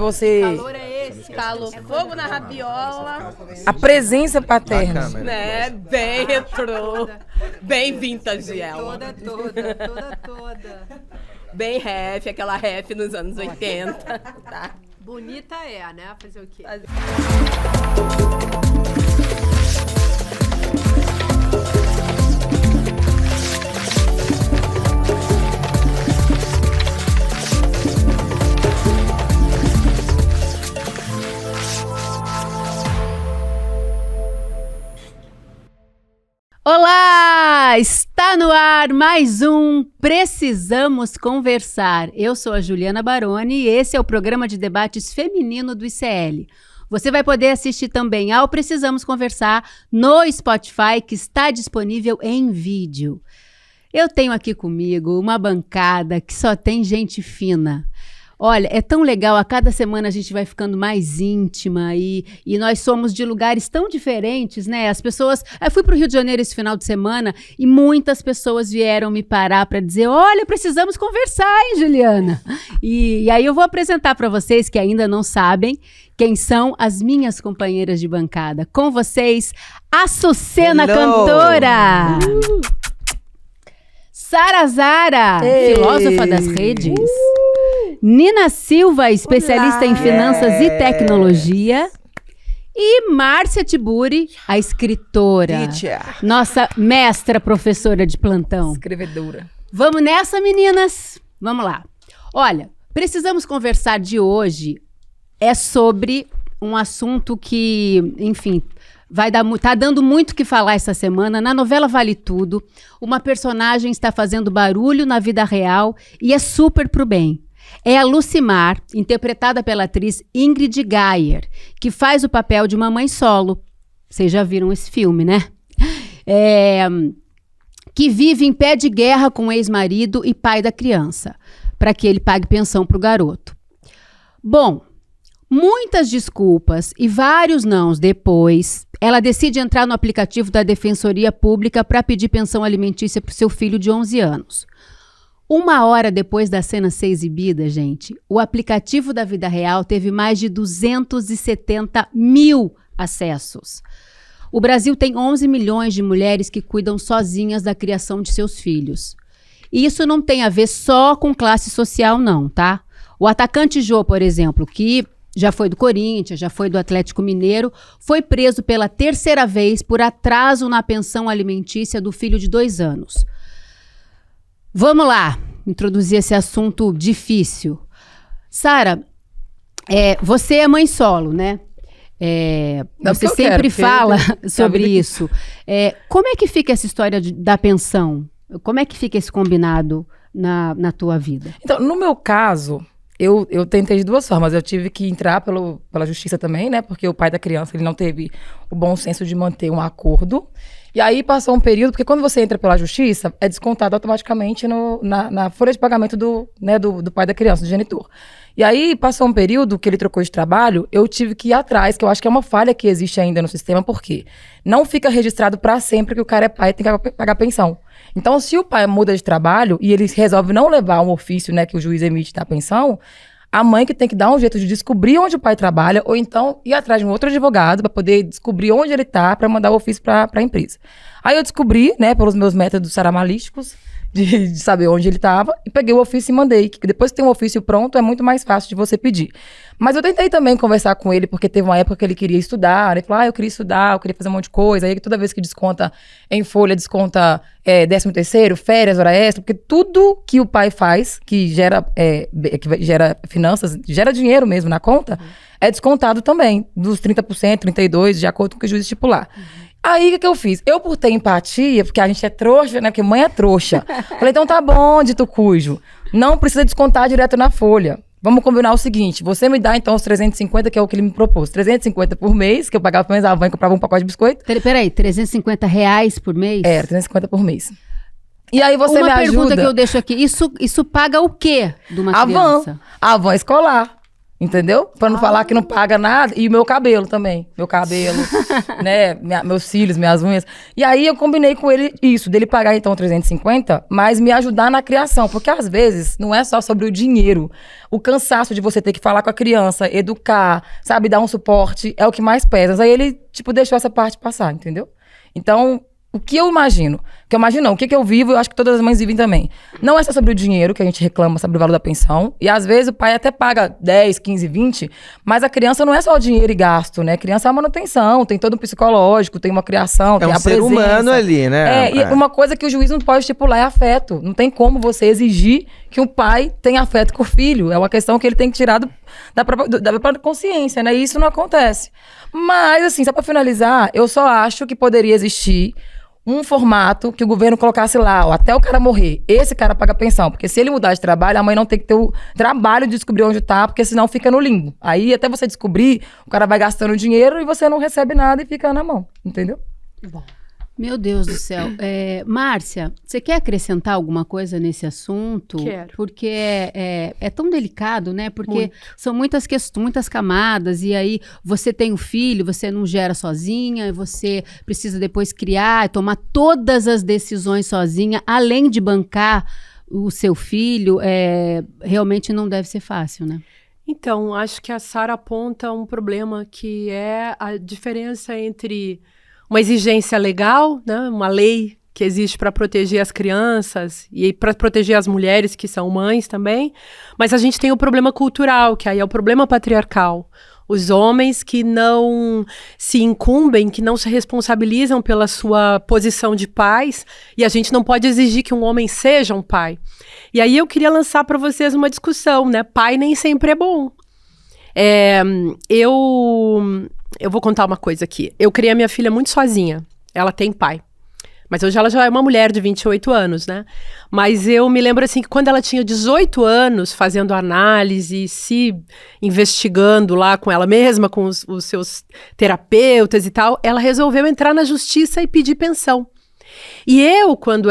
você... O calor é esse. Calor, fogo na rabiola. A presença paterna. Né? Bem retrô. Bem vintage ela. Toda. Bem ref, aquela ref nos anos 80. Tá? Bonita né? Fazer o quê? Olá! Está no ar mais um Precisamos Conversar. Eu sou a Juliana Baroni e esse é o programa de debates feminino do ICL. Você vai poder assistir também ao Precisamos Conversar no Spotify, que está disponível em vídeo. Eu tenho aqui comigo uma bancada que só tem gente fina. Olha, é tão legal, a cada semana a gente vai ficando mais íntima e nós somos de lugares tão diferentes, né? As pessoas... Eu fui para o Rio de Janeiro esse final de semana e muitas pessoas vieram me parar para dizer, olha, precisamos conversar, hein, Juliana? E aí eu vou apresentar para vocês que ainda não sabem quem são as minhas companheiras de bancada. Com vocês, a Sucena Cantora! Sara Zara, filósofa das redes. Nina Silva, especialista em finanças e tecnologia. E Márcia Tiburi, a escritora. Teacher. Nossa mestra professora de plantão. Escrevedora. Vamos nessa, meninas? Vamos lá. Olha, precisamos conversar de hoje é sobre um assunto que, enfim... Tá dando muito o que falar essa semana. Na novela Vale Tudo, uma personagem está fazendo barulho na vida real e é super pro bem. É a Lucimar, interpretada pela atriz Ingrid Geier, que faz o papel de uma mãe solo. Vocês já viram esse filme, né? Que vive em pé de guerra com o ex-marido e pai da criança, para que ele pague pensão pro garoto. Bom, muitas desculpas e vários nãos depois, ela decide entrar no aplicativo da Defensoria Pública para pedir pensão alimentícia para o seu filho de 11 anos. 1 hora depois da cena ser exibida, gente, o aplicativo da vida real teve mais de 270 mil acessos. O Brasil tem 11 milhões de mulheres que cuidam sozinhas da criação de seus filhos. E isso não tem a ver só com classe social, não, tá? O atacante Jô, por exemplo, que já foi do Corinthians, já foi do Atlético Mineiro, foi preso pela 3ª vez por atraso na pensão alimentícia do filho de 2 anos. Vamos lá, introduzir esse assunto difícil. Sara, você é mãe solo, né? Você sempre fala sobre isso. Como é que fica essa história da pensão? Como é que fica esse combinado na tua vida? Então, no meu caso... Eu tentei de 2 formas. Eu tive que entrar pela justiça também, né? Porque o pai da criança, ele não teve o bom senso de manter um acordo. E aí passou um período, porque quando você entra pela justiça, é descontado automaticamente na folha de pagamento do pai da criança, do genitor. E aí passou um período que ele trocou de trabalho, eu tive que ir atrás, que eu acho que é uma falha que existe ainda no sistema, porque não fica registrado para sempre que o cara é pai e tem que pagar pensão. Então, se o pai muda de trabalho e ele resolve não levar um ofício, né, que o juiz emite da pensão, a mãe que tem que dar um jeito de descobrir onde o pai trabalha, ou então ir atrás de um outro advogado para poder descobrir onde ele tá, para mandar o ofício para a empresa. Aí eu descobri, né, pelos meus métodos saramalísticos, de saber onde ele estava, e peguei o ofício e mandei. Que depois que tem um ofício pronto, é muito mais fácil de você pedir. Mas eu tentei também conversar com ele, porque teve uma época que ele queria estudar. Ele falou, eu queria estudar, eu queria fazer um monte de coisa. Aí toda vez que desconta em folha, desconta 13º, férias, hora extra, porque tudo que o pai faz, que gera finanças, gera dinheiro mesmo na conta, é descontado também, dos 30%, 32%, de acordo com o que o juiz estipular. Aí, o que eu fiz? Eu, por ter empatia, porque a gente é trouxa, né? Porque mãe é trouxa. Falei, então tá bom, dito cujo. Não precisa descontar direto na folha. Vamos combinar o seguinte, você me dá então os 350, que é o que ele me propôs. 350 por mês, que eu pagava pelo menos a van e comprava um pacote de biscoito. Peraí, R$350 por mês? 350 por mês. E aí você me ajuda... Uma pergunta que eu deixo aqui, isso paga o quê de uma criança? A van escolar. Entendeu? Pra não falar que não paga nada. E o meu cabelo também. Meu cabelo, né? Meus cílios, minhas unhas. E aí eu combinei com ele isso, dele pagar então 350, mas me ajudar na criação. Porque às vezes não é só sobre o dinheiro. O cansaço de você ter que falar com a criança, educar, sabe, dar um suporte, é o que mais pesa. Aí ele, tipo, deixou essa parte passar, entendeu? Então, o que eu imagino? O que eu vivo, eu acho que todas as mães vivem também. Não é só sobre o dinheiro que a gente reclama sobre o valor da pensão. E às vezes o pai até paga 10, 15, 20, mas a criança não é só o dinheiro e gasto, né? A criança é a manutenção, tem todo um psicológico, tem uma criação, tem a presença. É um ser humano ali, né? E uma coisa que o juiz não pode estipular é afeto. Não tem como você exigir que um pai tenha afeto com o filho. É uma questão que ele tem que tirar da própria consciência, né? E isso não acontece. Mas, assim, só pra finalizar, eu só acho que poderia existir um formato que o governo colocasse lá, ó, até o cara morrer, esse cara paga pensão. Porque se ele mudar de trabalho, a mãe não tem que ter o trabalho de descobrir onde tá, porque senão fica no limbo. Aí, até você descobrir, o cara vai gastando dinheiro e você não recebe nada e fica na mão, entendeu? Bom. Meu Deus do céu. Márcia, você quer acrescentar alguma coisa nesse assunto? Quero. Porque é tão delicado, né? Porque Muito. são muitas questões, muitas camadas, e aí você tem um filho, você não gera sozinha, você precisa depois criar, tomar todas as decisões sozinha, além de bancar o seu filho, realmente não deve ser fácil, né? Então, acho que a Sara aponta um problema que é a diferença entre uma exigência legal, né, uma lei que existe para proteger as crianças e para proteger as mulheres que são mães também, mas a gente tem o problema cultural, que aí é o problema patriarcal. Os homens que não se incumbem, que não se responsabilizam pela sua posição de pais, e a gente não pode exigir que um homem seja um pai. E aí eu queria lançar para vocês uma discussão, né? Pai nem sempre é bom. Eu vou contar uma coisa aqui. Eu criei a minha filha muito sozinha. Ela tem pai. Mas hoje ela já é uma mulher de 28 anos, né? Mas eu me lembro assim que quando ela tinha 18 anos, fazendo análise, se investigando lá com ela mesma, com os seus terapeutas e tal, ela resolveu entrar na justiça e pedir pensão. E eu, quando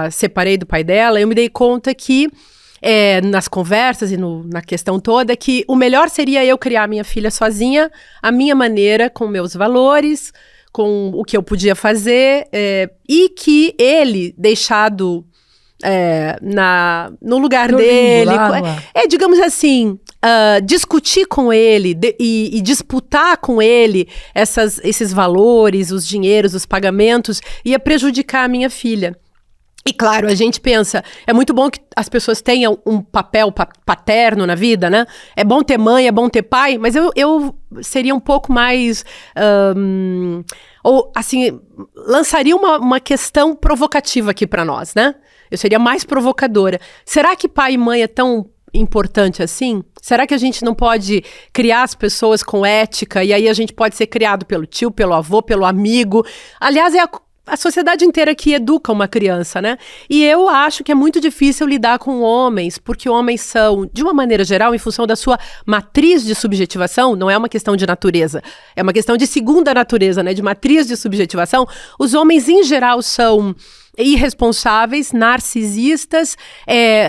separei do pai dela, eu me dei conta que nas conversas e na questão toda, que o melhor seria eu criar minha filha sozinha, a minha maneira, com meus valores, com o que eu podia fazer, e que ele, deixado no lugar No dele, limbo, lá, digamos assim, discutir com ele e disputar com ele esses valores, os dinheiros, os pagamentos, ia prejudicar a minha filha. E claro, a gente pensa, é muito bom que as pessoas tenham um papel paterno na vida, né? É bom ter mãe, é bom ter pai, mas eu seria um pouco mais, ou assim, lançaria uma questão provocativa aqui para nós, né? Eu seria mais provocadora. Será que pai e mãe é tão importante assim? Será que a gente não pode criar as pessoas com ética e aí a gente pode ser criado pelo tio, pelo avô, pelo amigo? Aliás, é a sociedade inteira que educa uma criança, né? E eu acho que é muito difícil lidar com homens, porque homens são, de uma maneira geral, em função da sua matriz de subjetivação, não é uma questão de natureza, é uma questão de segunda natureza, né? De matriz de subjetivação. Os homens, em geral, são irresponsáveis, narcisistas,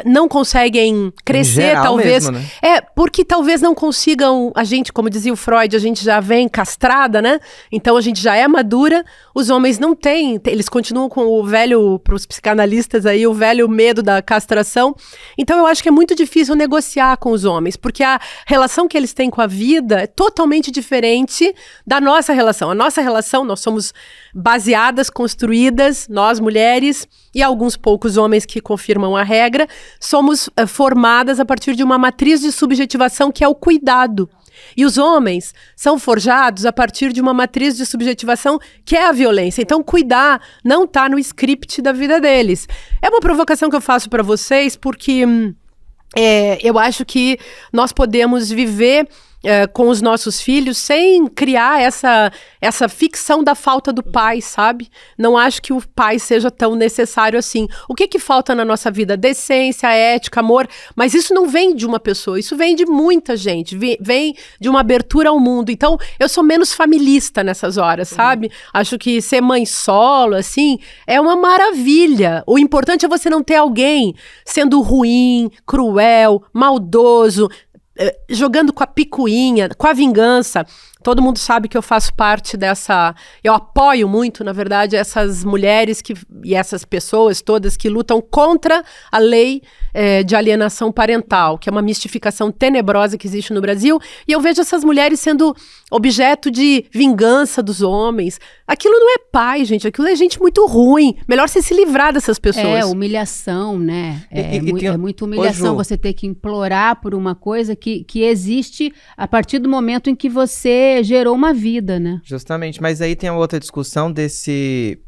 não conseguem crescer, geral talvez. mesmo, né? Porque talvez não consigam, a gente, como dizia o Freud, a gente já vem castrada, né? Então a gente já é madura, os homens não têm, eles continuam com o velho, para os psicanalistas aí, o velho medo da castração. Então eu acho que é muito difícil negociar com os homens, porque a relação que eles têm com a vida é totalmente diferente da nossa relação. A nossa relação, nós somos baseadas, construídas, nós mulheres, e alguns poucos homens que confirmam a regra, somos formadas a partir de uma matriz de subjetivação que é o cuidado. E os homens são forjados a partir de uma matriz de subjetivação que é a violência. Então, cuidar não está no script da vida deles. É uma provocação que eu faço para vocês, porque eu acho que nós podemos viver com os nossos filhos sem criar essa ficção da falta do pai, sabe? Não acho que o pai seja tão necessário assim. O que falta na nossa vida? Decência, ética, amor, mas isso não vem de uma pessoa, isso vem de muita gente, vem de uma abertura ao mundo. Então, eu sou menos familista nessas horas, sabe? Acho que ser mãe solo, assim, é uma maravilha. O importante é você não ter alguém sendo ruim, cruel, maldoso, jogando com a picuinha, com a vingança. Todo mundo sabe que eu faço parte dessa... Eu apoio muito, na verdade, essas mulheres e essas pessoas todas que lutam contra a lei de alienação parental, que é uma mistificação tenebrosa que existe no Brasil. E eu vejo essas mulheres sendo objeto de vingança dos homens. Aquilo não é pai, gente. Aquilo é gente muito ruim. Melhor você se livrar dessas pessoas. É humilhação, né? É muita humilhação você ter que implorar por uma coisa que existe a partir do momento em que você gerou uma vida, né? Justamente, mas aí tem a outra discussão desse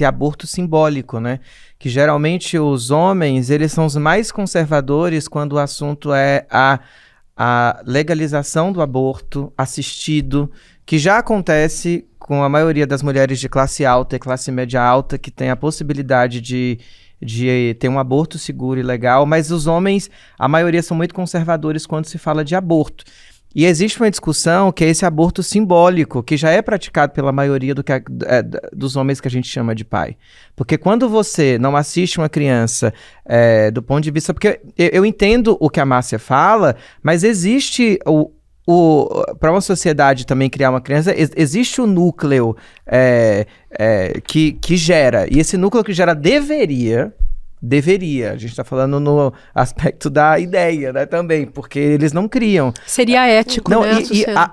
aborto simbólico, né? Que geralmente os homens, eles são os mais conservadores quando o assunto é a legalização do aborto assistido, que já acontece com a maioria das mulheres de classe alta e classe média alta, que tem a possibilidade de ter um aborto seguro e legal, mas os homens, a maioria são muito conservadores quando se fala de aborto. E existe uma discussão que é esse aborto simbólico, que já é praticado pela maioria dos homens que a gente chama de pai. Porque quando você não assiste uma criança do ponto de vista... Porque eu entendo o que a Márcia fala, mas existe para uma sociedade também criar uma criança, existe o núcleo que gera. E esse núcleo que gera deveria, a gente está falando no aspecto da ideia, né, também, porque eles não criam. Seria ético, não, né?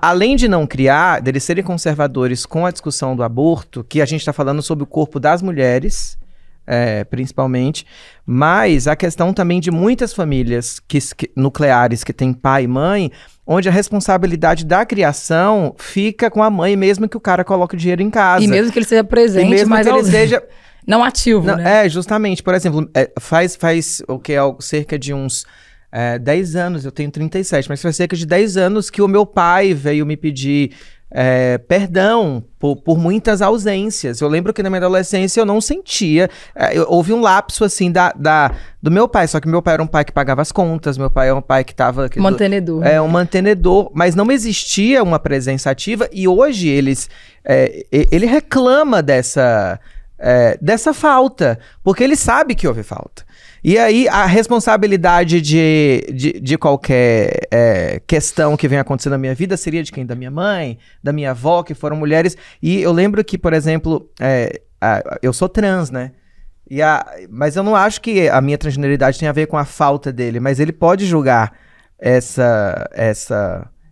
Além de não criar, deles serem conservadores com a discussão do aborto, que a gente está falando sobre o corpo das mulheres, principalmente, mas a questão também de muitas famílias nucleares que têm pai e mãe, onde a responsabilidade da criação fica com a mãe, mesmo que o cara coloque o dinheiro em casa. E mesmo que ele seja presente, mesmo mas que ele seja... Não ativo, né? Justamente. Por exemplo, faz o que é cerca de uns 10 anos, eu tenho 37, mas faz cerca de 10 anos que o meu pai veio me pedir perdão por muitas ausências. Eu lembro que na minha adolescência eu não sentia, houve um lapso assim do meu pai, só que meu pai era um pai que pagava as contas, meu pai é um pai que estava... Mantenedor. Um mantenedor, mas não existia uma presença ativa e hoje ele reclama dessa falta, porque ele sabe que houve falta. E aí a responsabilidade de qualquer questão que venha acontecer na minha vida seria de quem? Da minha mãe, da minha avó, que foram mulheres. E eu lembro que, por exemplo, eu sou trans, né? Mas eu não acho que a minha transgeneridade tem a ver com a falta dele, mas ele pode julgar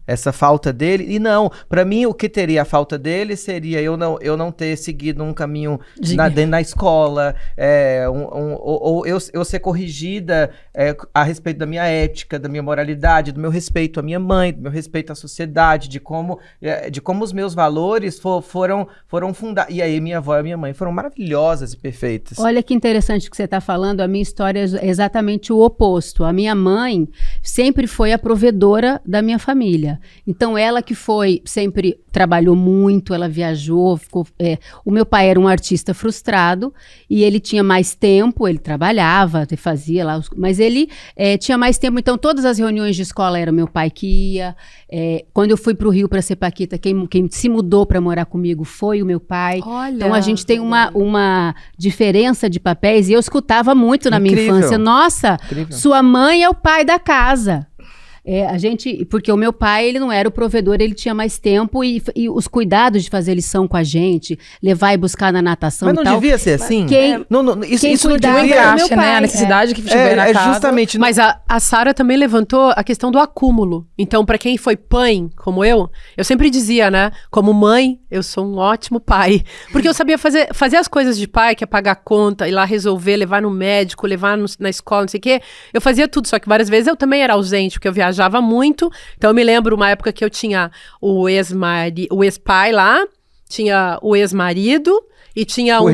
essa falta dele, e não, pra mim o que teria a falta dele seria eu não ter seguido um caminho dentro da escola, ou eu ser corrigida a respeito da minha ética, da minha moralidade, do meu respeito à minha mãe, do meu respeito à sociedade, de como os meus valores foram fundados. E aí minha avó e minha mãe foram maravilhosas e perfeitas. Olha que interessante que você está falando, a minha história é exatamente o oposto. A minha mãe sempre foi a provedora da minha família. Então, ela que sempre trabalhou muito, ela viajou, o meu pai era um artista frustrado e ele tinha mais tempo, ele trabalhava, fazia lá, mas ele tinha mais tempo, então todas as reuniões de escola era meu pai que ia. Quando eu fui para o Rio para ser paquita, quem se mudou para morar comigo foi o meu pai. Olha, então, a gente tem uma diferença de papéis e eu escutava muito na minha infância, nossa, sua mãe é o pai da casa. Porque o meu pai, ele não era o provedor, ele tinha mais tempo e os cuidados de fazer lição com a gente, levar e buscar na natação. Mas não devia ser assim? Isso não devia acha, né? A necessidade que tiver na casa. Justamente. Mas a Sara também levantou a questão do acúmulo. Então, para quem foi pai, como eu sempre dizia, né? Como mãe, eu sou um ótimo pai. Porque eu sabia fazer as coisas de pai, que é pagar conta, ir lá resolver, levar no médico, levar na escola, não sei o quê. Eu fazia tudo, só que várias vezes eu também era ausente, porque eu viajava muito, então eu me lembro uma época que eu tinha o ex-pai lá, tinha o ex-marido e tinha um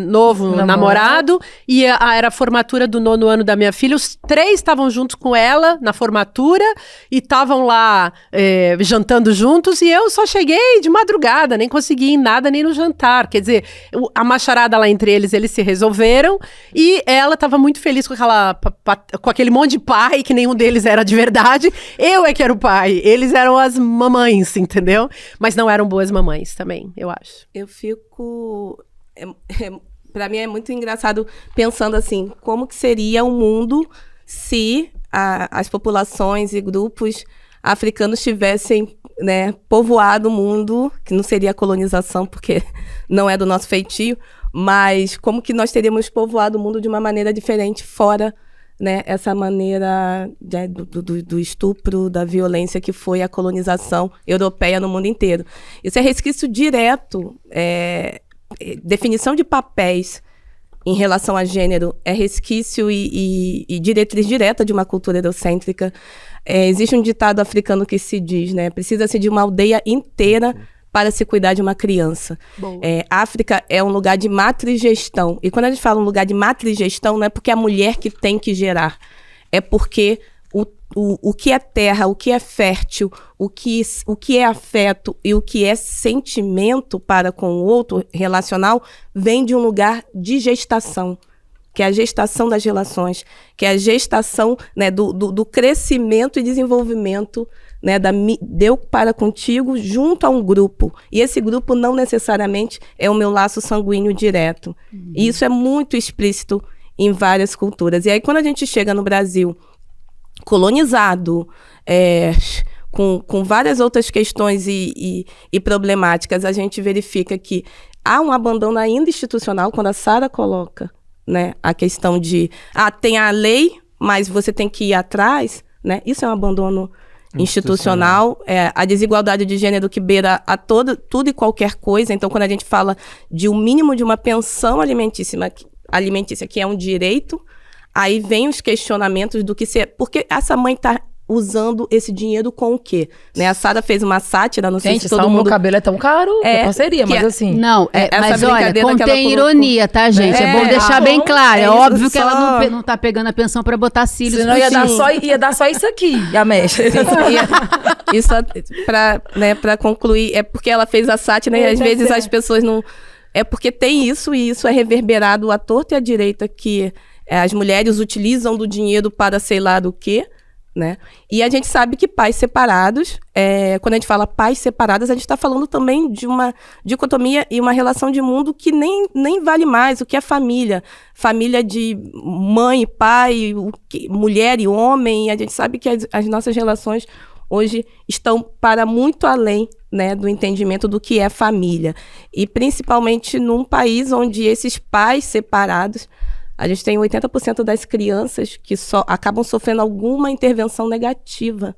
novo namorado e era a formatura do 9º ano da minha filha, os 3 estavam juntos com ela na formatura e estavam lá jantando juntos e eu só cheguei de madrugada, nem consegui ir em nada nem no jantar, quer dizer, a macharada lá entre eles se resolveram e ela estava muito feliz com aquele monte de pai, que nenhum deles era de verdade, eu que era o pai, eles eram as mamães, entendeu? Mas não eram boas mamães também, eu acho. Eu fico... Pra mim é muito engraçado pensando assim, como que seria o mundo se as populações e grupos africanos tivessem, né, povoado o mundo, que não seria colonização, porque não é do nosso feitio, mas como que nós teríamos povoado o mundo de uma maneira diferente, fora, né, essa maneira do estupro, da violência que foi a colonização europeia no mundo inteiro. Isso é resquício direto, definição de papéis em relação a gênero, é resquício e diretriz direta de uma cultura eurocêntrica. Existe um ditado africano que se diz, né, precisa-se de uma aldeia inteira para se cuidar de uma criança. África é um lugar de matrigestão. E quando a gente fala um lugar de matrigestão, não é porque é a mulher que tem que gerar. É porque o que é terra, o que é fértil, o que é afeto e o que é sentimento para com o outro relacional vem de um lugar de gestação, que é a gestação das relações, que é a gestação, né, do crescimento e desenvolvimento, né, deu para contigo junto a um grupo. E esse grupo não necessariamente é o meu laço sanguíneo direto. E isso é muito explícito em várias culturas. E aí, quando a gente chega no Brasil colonizado, com várias outras questões e problemáticas, a gente verifica que há um abandono ainda institucional, quando a Sara coloca, né, a questão de tem a lei, mas você tem que ir atrás, né? Isso é um abandono institucional, a desigualdade de gênero que beira a tudo e qualquer coisa. Então, quando a gente fala de um mínimo de uma pensão alimentícia, que é um direito, aí vem os questionamentos do que porque essa mãe está usando esse dinheiro com o quê? Né? A Sara fez uma sátira, não sei se todo mundo... Meu cabelo é tão caro, parceria, mas assim... Não, mas olha, contém ironia, tá, gente? É bom deixar bem claro. É óbvio que ela não tá pegando a pensão pra botar cílios. Senão ia dar só isso aqui, e a mecha. Isso, pra concluir, é porque ela fez a sátira, e às vezes as pessoas não... É porque tem isso, e isso é reverberado à torta e à direita, que as mulheres utilizam do dinheiro para sei lá do quê, né? E a gente sabe que pais separados, quando a gente fala pais separados, a gente está falando também de uma dicotomia e uma relação de mundo que nem vale mais. O que é família? Família de mãe e pai, mulher e homem. E a gente sabe que as nossas relações hoje estão para muito além, né, do entendimento do que é família. E principalmente num país onde esses pais separados, a gente tem 80% das crianças que acabam sofrendo alguma intervenção negativa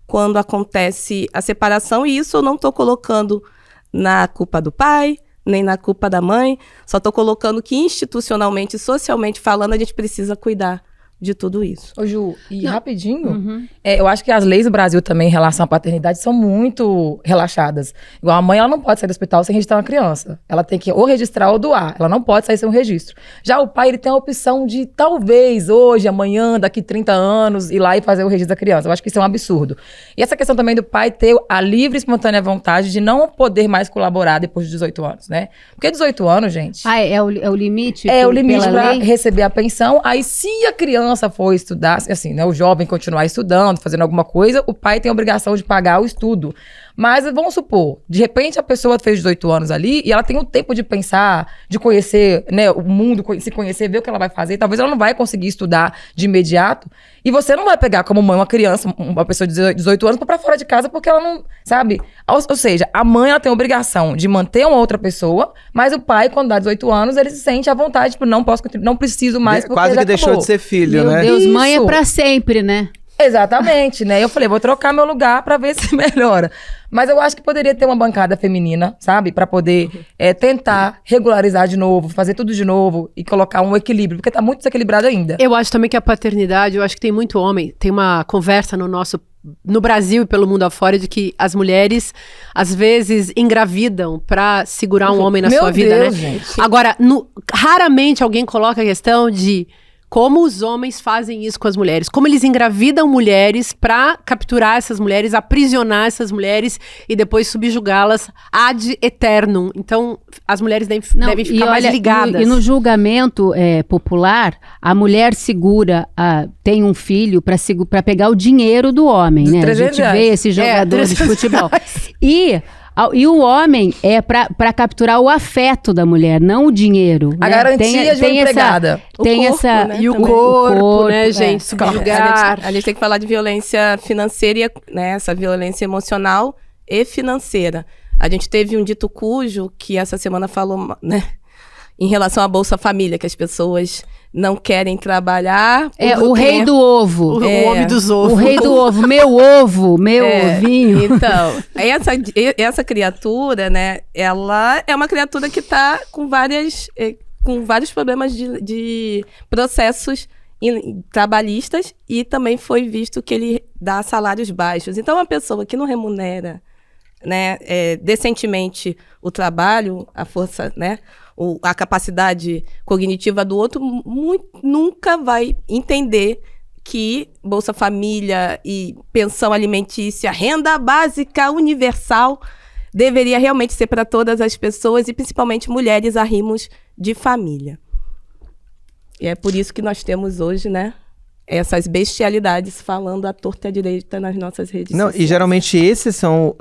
quando acontece a separação. E isso eu não estou colocando na culpa do pai, nem na culpa da mãe. Só estou colocando que institucionalmente, socialmente falando, a gente precisa cuidar de tudo isso. Ô Ju, rapidinho, eu acho que as leis do Brasil também em relação à paternidade são muito relaxadas. Igual a mãe, ela não pode sair do hospital sem registrar uma criança. Ela tem que ou registrar ou doar. Ela não pode sair sem um registro. Já o pai, ele tem a opção de talvez hoje, amanhã, daqui 30 anos, ir lá e fazer o registro da criança. Eu acho que isso é um absurdo. E essa questão também do pai ter a livre e espontânea vontade de não poder mais colaborar depois de 18 anos, né? Porque 18 anos, gente... É o limite? É o limite para receber a pensão. Aí, se a criança for estudar, assim, né, o jovem continuar estudando, fazendo alguma coisa, o pai tem a obrigação de pagar o estudo. Mas vamos supor, de repente a pessoa fez 18 anos ali e ela tem o tempo de pensar, de conhecer, né, o mundo, se conhecer, ver o que ela vai fazer. Talvez ela não vai conseguir estudar de imediato. E você não vai pegar como mãe uma criança, uma pessoa de 18 anos pra fora de casa porque ela não, sabe? Ou seja, a mãe, ela tem a obrigação de manter uma outra pessoa, mas o pai, quando dá 18 anos, ele se sente à vontade, tipo, não preciso mais porque quase já que deixou de ser filho, né? Meu Deus, mãe é pra sempre, né? Exatamente, né? Eu falei, vou trocar meu lugar pra ver se melhora. Mas eu acho que poderia ter uma bancada feminina, sabe? Pra poder tentar regularizar de novo, fazer tudo de novo e colocar um equilíbrio, porque tá muito desequilibrado ainda. Eu acho também que a paternidade, eu acho que tem muito homem, tem uma conversa no Brasil e pelo mundo afora de que as mulheres, às vezes, engravidam pra segurar um homem na sua vida, né? Gente. Agora, raramente alguém coloca a questão de como os homens fazem isso com as mulheres, como eles engravidam mulheres pra capturar essas mulheres, aprisionar essas mulheres e depois subjugá-las ad eternum. Então, as mulheres devem ficar mais ligadas. E no julgamento popular, a mulher segura, tem um filho pra pegar o dinheiro do homem, né? A gente vê esses jogadores de futebol. E E o homem é para capturar o afeto da mulher, não o dinheiro. A né? garantia de uma empregada. Tem corpo, essa... né, E o também. corpo, né, gente? é. Subjugar. A gente tem que falar de violência financeira, né? Essa violência emocional e financeira. A gente teve um dito cujo que essa semana falou, né? Em relação à Bolsa Família, que as pessoas não querem trabalhar. o rei do ovo. O homem dos O ovos. rei do ovo. Meu ovo, meu ovinho. Então, essa criatura, né? Ela é uma criatura que está com vários problemas de processos trabalhistas e também foi visto que ele dá salários baixos. Então, uma pessoa que não remunera, né, decentemente o trabalho, a força, né, a capacidade cognitiva do outro, nunca vai entender que Bolsa Família e pensão alimentícia, renda básica universal, deveria realmente ser para todas as pessoas e principalmente mulheres arrimos de família. E é por isso que nós temos hoje, né, essas bestialidades falando à torta e à direita nas nossas redes Não, sociais. e geralmente esses são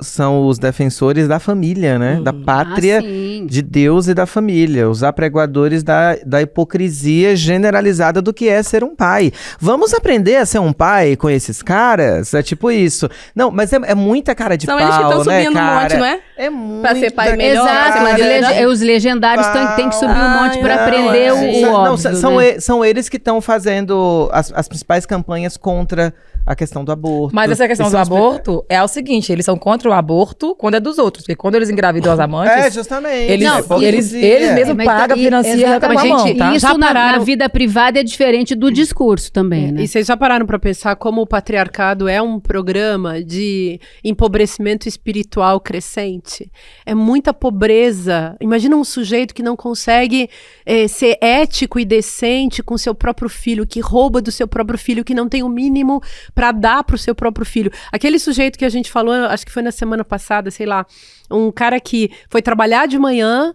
os defensores da família, né? Da pátria, sim. de Deus e da família. Os apregoadores da hipocrisia generalizada do que é ser um pai. Vamos aprender a ser um pai com esses caras? É tipo isso. Não, mas é muita cara de São pau, eles que estão né, subindo um cara? monte, não é? É muito... Pra ser pai melhor, pra ser Exato, mais melhor. os legendários têm que subir um monte para aprender o óbvio. São, né? são eles que estão fazendo as principais campanhas contra a questão do aborto. Mas essa questão Eles do são aborto é o seguinte, eles são contra o aborto quando é dos outros. Porque quando eles engravidam as amantes, justamente. eles, é hipocrisia. eles mesmos Mas pagam, financiam e arrancam a mão, gente, tá? isso Já na pararam- vida privada é diferente do discurso também, né? E vocês já pararam para pensar como o patriarcado é um programa de empobrecimento espiritual crescente? É muita pobreza. Imagina um sujeito que não consegue ser ético e decente com seu próprio filho, que rouba do seu próprio filho, que não tem o mínimo para dar para o seu próprio filho. Aquele sujeito que a gente falou, acho que foi na semana passada, sei lá, um cara que foi trabalhar de manhã,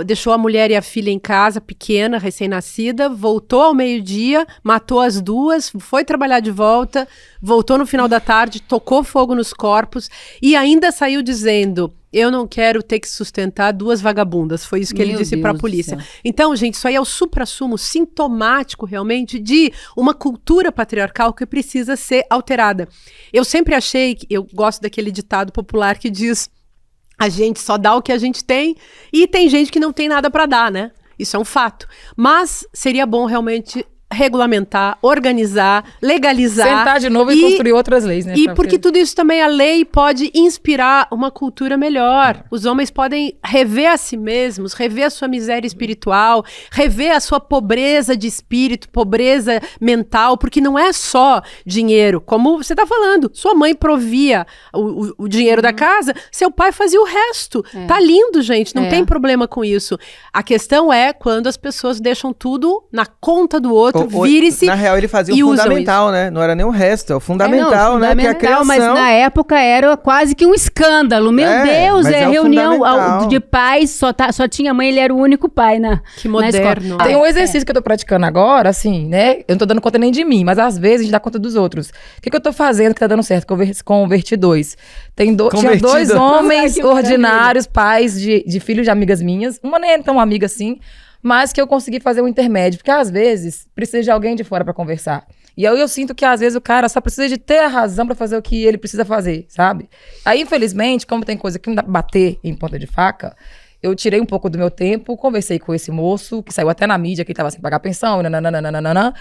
deixou a mulher e a filha em casa, pequena, recém-nascida, voltou ao meio-dia, matou as duas, foi trabalhar de volta, voltou no final da tarde, tocou fogo nos corpos e ainda saiu dizendo: eu não quero ter que sustentar duas vagabundas. Foi isso que ele Meu disse para a Deus do polícia. céu. Então, gente, isso aí é o suprassumo sintomático realmente de uma cultura patriarcal que precisa ser alterada. Eu sempre achei, eu gosto daquele ditado popular que diz: a gente só dá o que a gente tem, e tem gente que não tem nada para dar, né? Isso é um fato. Mas seria bom realmente regulamentar, organizar, legalizar. Sentar de novo e construir outras leis, né? E pra- porque tudo isso também, a lei pode inspirar uma cultura melhor. Os homens podem rever a si mesmos, rever a sua miséria espiritual, rever a sua pobreza de espírito, pobreza mental, porque não é só dinheiro, como você está falando. Sua mãe provia o dinheiro da casa, seu pai fazia o resto. Tá lindo, gente, não tem problema com isso. A questão é quando as pessoas deixam tudo na conta do outro, vire-se. Na real, ele fazia e o usam fundamental, né? Não era nem o resto, é o fundamental, né? Que é a criação. Mas na época era quase que um escândalo. Meu Deus, mas é o reunião fundamental. de pais, só tinha mãe, ele era o único pai Que na escola. moderno. Tem um exercício que eu tô praticando agora, assim, né? Eu não tô dando conta nem de mim, mas às vezes a gente dá conta dos outros. O que eu tô fazendo que tá dando certo? Converti dois. Tinha Convertido. dois Ai, homens que maravilha. ordinários, pais de filhos de amigas minhas. Uma nem é tão amiga assim, mas que eu consegui fazer um intermédio. Porque às vezes precisa de alguém de fora pra conversar. E aí eu sinto que às vezes o cara só precisa de ter a razão pra fazer o que ele precisa fazer, sabe? Aí, infelizmente, como tem coisa que não dá pra bater em ponta de faca, eu tirei um pouco do meu tempo, conversei com esse moço, que saiu até na mídia, que ele tava sem pagar pensão, nananana.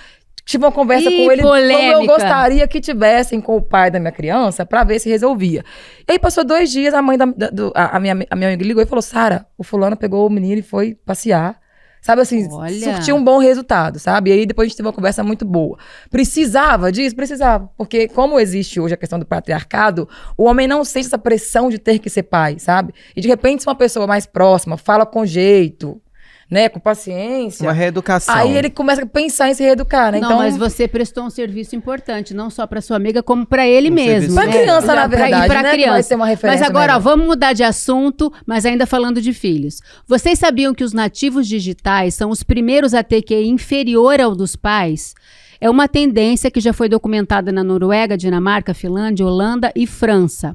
Tive uma conversa Ih, com ele polêmica. como eu gostaria que tivessem com o pai da minha criança pra ver se resolvia. E aí passou 2 dias, a mãe a minha amiga ligou e falou: Sara, o fulano pegou o menino e foi passear. Sabe assim, Olha. surtiu um bom resultado, sabe? E aí depois a gente teve uma conversa muito boa. Precisava disso? Precisava. Porque como existe hoje a questão do patriarcado, o homem não sente essa pressão de ter que ser pai, sabe? E de repente, se uma pessoa mais próxima fala com jeito, né, com paciência, Uma reeducação. aí ele começa a pensar em se reeducar, né? Não, Então, mas você prestou um serviço importante, não só para sua amiga, como para ele Um mesmo. serviço pra né? criança, na Pra- verdade, e pra né, que criança. vai ser uma referência Mas agora, ó, melhor. vamos mudar de assunto, mas ainda falando de filhos. Vocês sabiam que os nativos digitais são os primeiros a ter QI inferior ao dos pais? É uma tendência que já foi documentada na Noruega, Dinamarca, Finlândia, Holanda e França.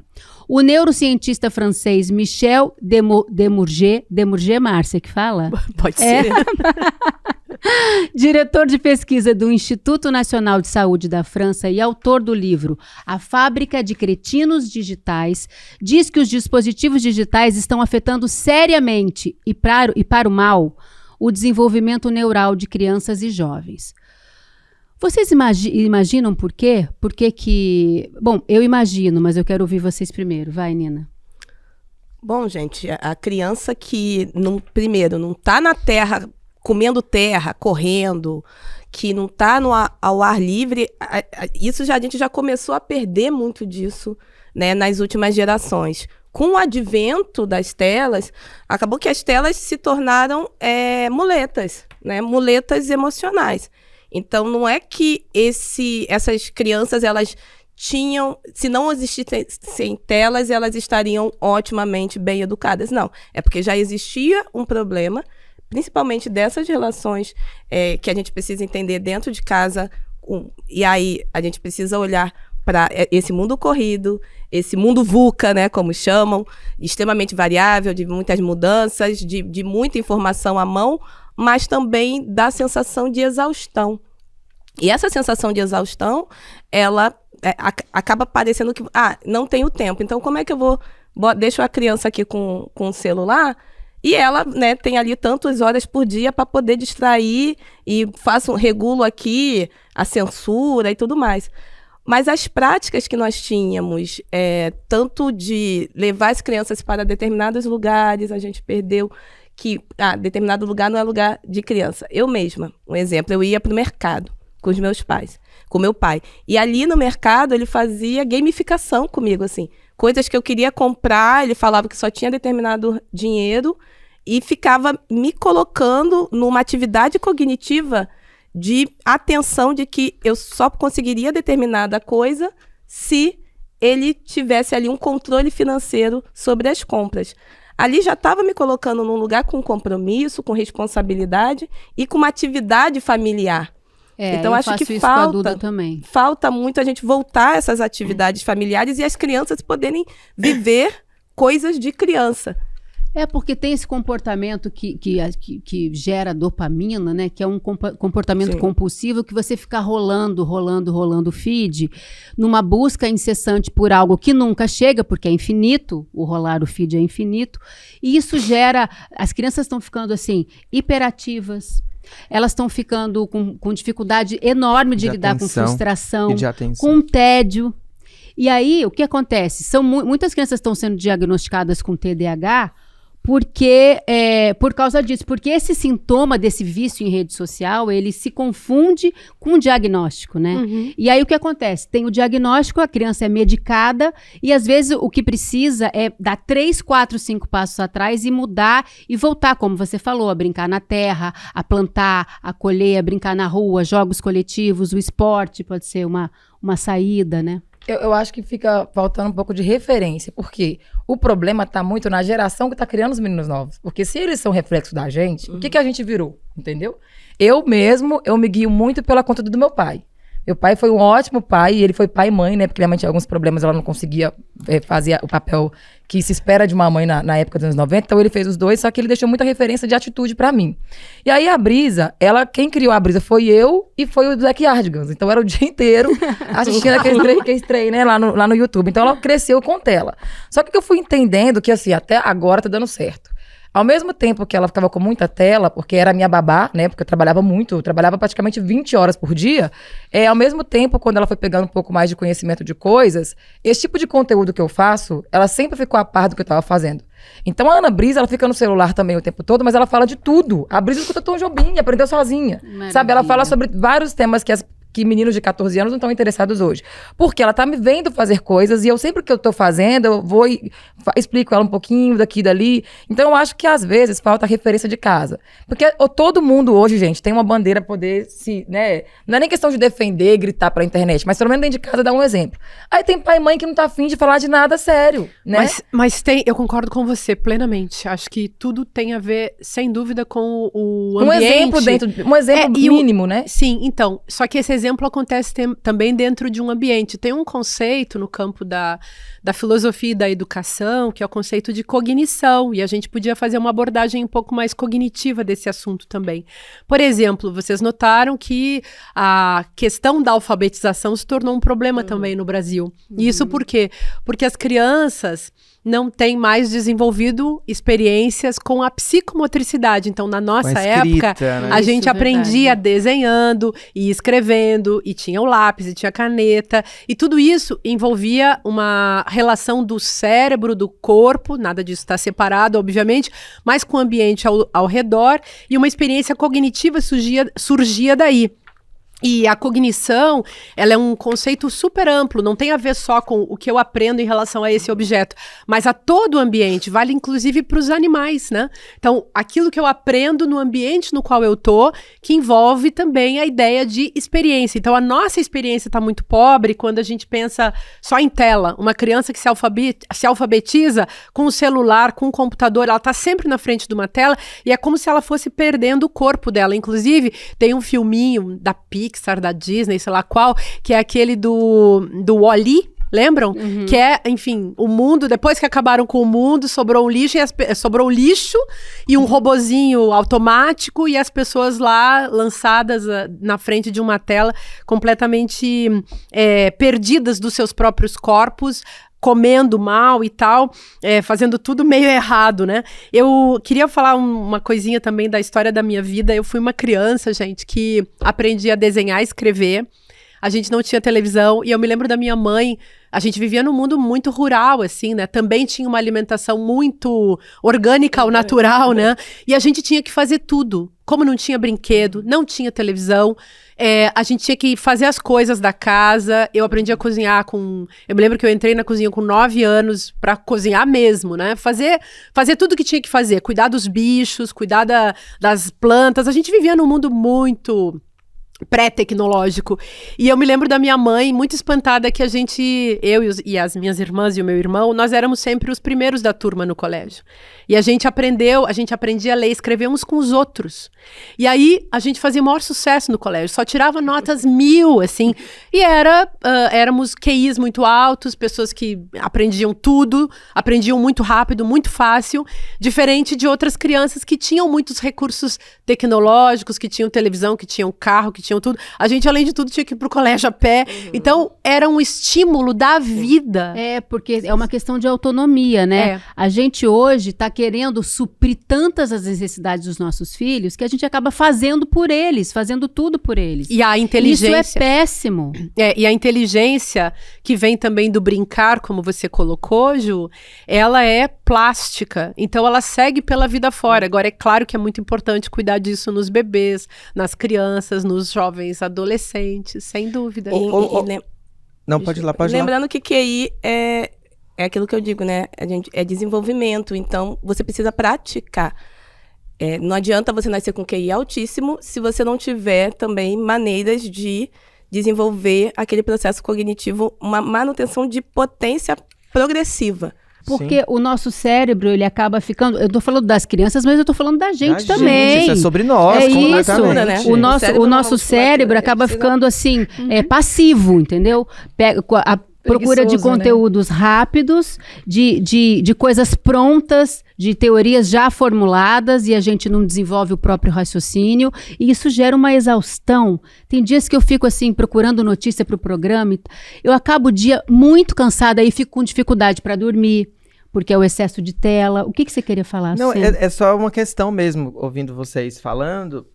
O neurocientista francês Michel Demurger, Márcia, que fala? Pode ser. Diretor de pesquisa do Instituto Nacional de Saúde da França e autor do livro A Fábrica de Cretinos Digitais, diz que os dispositivos digitais estão afetando seriamente e para o mal o desenvolvimento neural de crianças e jovens. Vocês imaginam por quê? Por que que... Bom, eu imagino, mas eu quero ouvir vocês primeiro. Vai, Nina. Bom, gente, a criança que, primeiro, não está na terra, comendo terra, correndo, que não está ao ar livre, isso a gente já começou a perder muito disso, né, nas últimas gerações. Com o advento das telas, acabou que as telas se tornaram muletas, né, muletas emocionais. Então, não é que essas crianças, elas tinham, se não existissem telas, elas estariam otimamente bem educadas. Não, é porque já existia um problema, principalmente dessas relações que a gente precisa entender dentro de casa, e aí a gente precisa olhar para esse mundo corrido, esse mundo VUCA, né, como chamam, extremamente variável, de muitas mudanças, de muita informação à mão, mas também da sensação de exaustão. E essa sensação de exaustão, ela acaba parecendo que, não tenho tempo, então como é que eu deixo a criança aqui com o celular, e ela, né, tem ali tantas horas por dia para poder distrair, e regulo aqui a censura e tudo mais. Mas as práticas que nós tínhamos, tanto de levar as crianças para determinados lugares, a gente perdeu que determinado lugar não é lugar de criança. Eu mesma, um exemplo, eu ia para o mercado com os meus pais, com meu pai. E ali no mercado ele fazia gamificação comigo, assim. Coisas que eu queria comprar, ele falava que só tinha determinado dinheiro e ficava me colocando numa atividade cognitiva de atenção de que eu só conseguiria determinada coisa se ele tivesse ali um controle financeiro sobre as compras. Ali já estava me colocando num lugar com compromisso, com responsabilidade e com uma atividade familiar. Então, acho que falta muito a gente voltar a essas atividades familiares e as crianças poderem viver coisas de criança. Porque tem esse comportamento que gera dopamina, né? Que é um comportamento compulsivo que você fica rolando o feed numa busca incessante por algo que nunca chega, porque é infinito, o rolar o feed é infinito, e isso gera... As crianças estão ficando, assim, hiperativas, elas estão ficando com dificuldade enorme de lidar com frustração, com tédio. E aí, o que acontece? Muitas crianças estão sendo diagnosticadas com TDAH por causa disso, porque esse sintoma desse vício em rede social, ele se confunde com o diagnóstico, né? Uhum. E aí o que acontece? Tem o diagnóstico, a criança é medicada e às vezes o que precisa é dar 3, 4, 5 passos atrás e mudar e voltar, como você falou, a brincar na terra, a plantar, a colher, a brincar na rua, jogos coletivos, o esporte pode ser uma saída, né? Eu acho que fica faltando um pouco de referência, porque o problema está muito na geração que está criando os meninos novos. Porque se eles são reflexo da gente, o que a gente virou, entendeu? Eu me guio muito pela conta do meu pai. Meu pai foi um ótimo pai, e ele foi pai e mãe, né? Porque minha mãe tinha alguns problemas, ela não conseguia fazer o papel que se espera de uma mãe na época dos anos 90, então ele fez os dois, só que ele deixou muita referência de atitude pra mim. E aí a Brisa, quem criou a Brisa foi eu e foi o Black Yardigans, então era o dia inteiro assistindo aqueles trem, né, lá no YouTube. Então ela cresceu com tela. Só que eu fui entendendo que, assim, até agora tá dando certo. Ao mesmo tempo que ela ficava com muita tela, porque era minha babá, né? Porque eu trabalhava praticamente 20 horas por dia. Ao mesmo tempo, quando ela foi pegando um pouco mais de conhecimento de coisas, esse tipo de conteúdo que eu faço, ela sempre ficou a par do que eu estava fazendo. Então a Ana Brisa, ela fica no celular também o tempo todo, mas ela fala de tudo. A Brisa escuta Tom Jobim, aprendeu sozinha. Maravilha. Sabe? Ela fala sobre vários temas que meninos de 14 anos não estão interessados hoje. Porque ela tá me vendo fazer coisas e eu sempre que eu tô fazendo, eu vou e explico ela um pouquinho daqui e dali. Então eu acho que às vezes falta referência de casa. Porque todo mundo hoje, gente, tem uma bandeira pra poder né? Não é nem questão de defender, gritar pra internet, mas pelo menos dentro de casa dá um exemplo. Aí tem pai e mãe que não tá afim de falar de nada sério, né? Mas eu concordo com você plenamente. Acho que tudo tem a ver, sem dúvida, com o ambiente. Um exemplo mínimo, né? Sim, então. Só que esse exemplo, acontece também dentro de um ambiente. Tem um conceito no campo da filosofia e da educação, que é o conceito de cognição, e a gente podia fazer uma abordagem um pouco mais cognitiva desse assunto também. Por exemplo, vocês notaram que a questão da alfabetização se tornou um problema também no Brasil. E isso por quê? Porque as crianças não têm mais desenvolvido experiências com a psicomotricidade. Então, na nossa época, né? a Isso, gente verdade. aprendia desenhando e escrevendo, e tinha o lápis, e tinha a caneta, e tudo isso envolvia uma relação do cérebro, do corpo, nada disso está separado, obviamente, mas com o ambiente ao redor, e uma experiência cognitiva surgia daí. E a cognição, ela é um conceito super amplo, não tem a ver só com o que eu aprendo em relação a esse objeto, mas a todo o ambiente, vale inclusive para os animais, né? Então, aquilo que eu aprendo no ambiente no qual eu tô, que envolve também a ideia de experiência. Então, a nossa experiência está muito pobre quando a gente pensa só em tela. Uma criança que se alfabetiza com o celular, com o computador, ela está sempre na frente de uma tela e é como se ela fosse perdendo o corpo dela. Inclusive, tem um filminho da Pixar, da Disney, sei lá qual, que é aquele do Wall-E, lembram? Que é, enfim, o mundo, depois que acabaram com o mundo, sobrou um lixo e um robozinho automático e as pessoas lá lançadas na frente de uma tela completamente perdidas dos seus próprios corpos, comendo mal e tal, fazendo tudo meio errado, né? Eu queria falar uma coisinha também da história da minha vida. Eu fui uma criança, gente, que aprendi a desenhar e escrever. A gente não tinha televisão e eu me lembro da minha mãe. A gente vivia num mundo muito rural, assim, né? Também tinha uma alimentação muito orgânica ao natural, né? E a gente tinha que fazer tudo. Como não tinha brinquedo, não tinha televisão, a gente tinha que fazer as coisas da casa. Eu aprendi a cozinhar Eu me lembro que eu entrei na cozinha com 9 anos para cozinhar mesmo, né? Fazer tudo que tinha que fazer. Cuidar dos bichos, cuidar das plantas. A gente vivia num mundo muito pré-tecnológico. E eu me lembro da minha mãe muito espantada que eu e as minhas irmãs e o meu irmão, nós éramos sempre os primeiros da turma no colégio. E a gente aprendia a ler e escrever uns com os outros. E aí a gente fazia o maior sucesso no colégio, só tirava notas 1000, assim. E éramos QIs muito altos, pessoas que aprendiam tudo, aprendiam muito rápido, muito fácil, diferente de outras crianças que tinham muitos recursos tecnológicos, que tinham televisão, que tinham carro, que tinham tudo. A gente, além de tudo, tinha que ir pro colégio a pé. Então, era um estímulo da vida. Porque é uma questão de autonomia, né? A gente hoje está querendo suprir tantas as necessidades dos nossos filhos que a gente acaba fazendo por eles, fazendo tudo por eles. E a inteligência... Isso é péssimo. E a inteligência que vem também do brincar, como você colocou, Ju, ela é plástica. Então, ela segue pela vida fora. Agora, é claro que é muito importante cuidar disso nos bebês, nas crianças, nos jovens adolescentes, sem dúvida. Não, pode ir lá, pode ir lá. Lembrando que QI é aquilo que eu digo, né? É desenvolvimento, então você precisa praticar. Não adianta você nascer com QI altíssimo se você não tiver também maneiras de desenvolver aquele processo cognitivo, uma manutenção de potência progressiva. Porque o nosso cérebro, ele acaba ficando... Eu tô falando das crianças, mas eu tô falando da gente também. Isso é sobre nós, isso. Né? O nosso cérebro acaba ficando assim, passivo, entendeu? A procura de conteúdos rápidos, de coisas prontas, de teorias já formuladas, e a gente não desenvolve o próprio raciocínio, e isso gera uma exaustão. Tem dias que eu fico assim, procurando notícia para o programa, eu acabo o dia muito cansada e fico com dificuldade para dormir, porque é o excesso de tela. O que você queria falar? Não, é só uma questão mesmo, ouvindo vocês falando,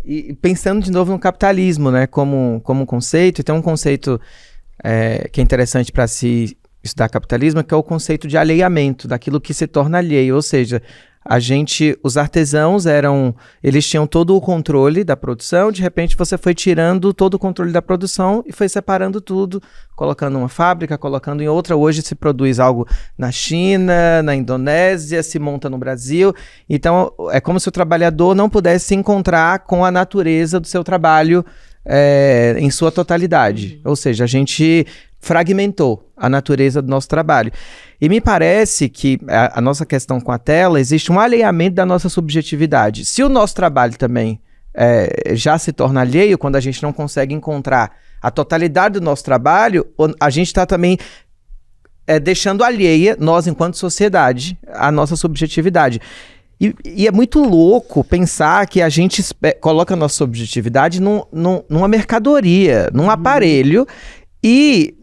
e pensando de novo no capitalismo, né, como um conceito. E tem um conceito que é interessante para se estudar capitalismo, que é o conceito de alheiamento, daquilo que se torna alheio. Ou seja, os artesãos eles tinham todo o controle da produção, de repente você foi tirando todo o controle da produção e foi separando tudo, colocando uma fábrica, colocando em outra. Hoje se produz algo na China, na Indonésia, se monta no Brasil. Então é como se o trabalhador não pudesse se encontrar com a natureza do seu trabalho em sua totalidade. Ou seja, a gente fragmentou a natureza do nosso trabalho. E me parece que a nossa questão com a tela, existe um alheamento da nossa subjetividade. Se o nosso trabalho também já se torna alheio, quando a gente não consegue encontrar a totalidade do nosso trabalho, a gente está também deixando alheia, nós enquanto sociedade, a nossa subjetividade. E é muito louco pensar que a gente coloca a nossa subjetividade numa mercadoria, num aparelho, e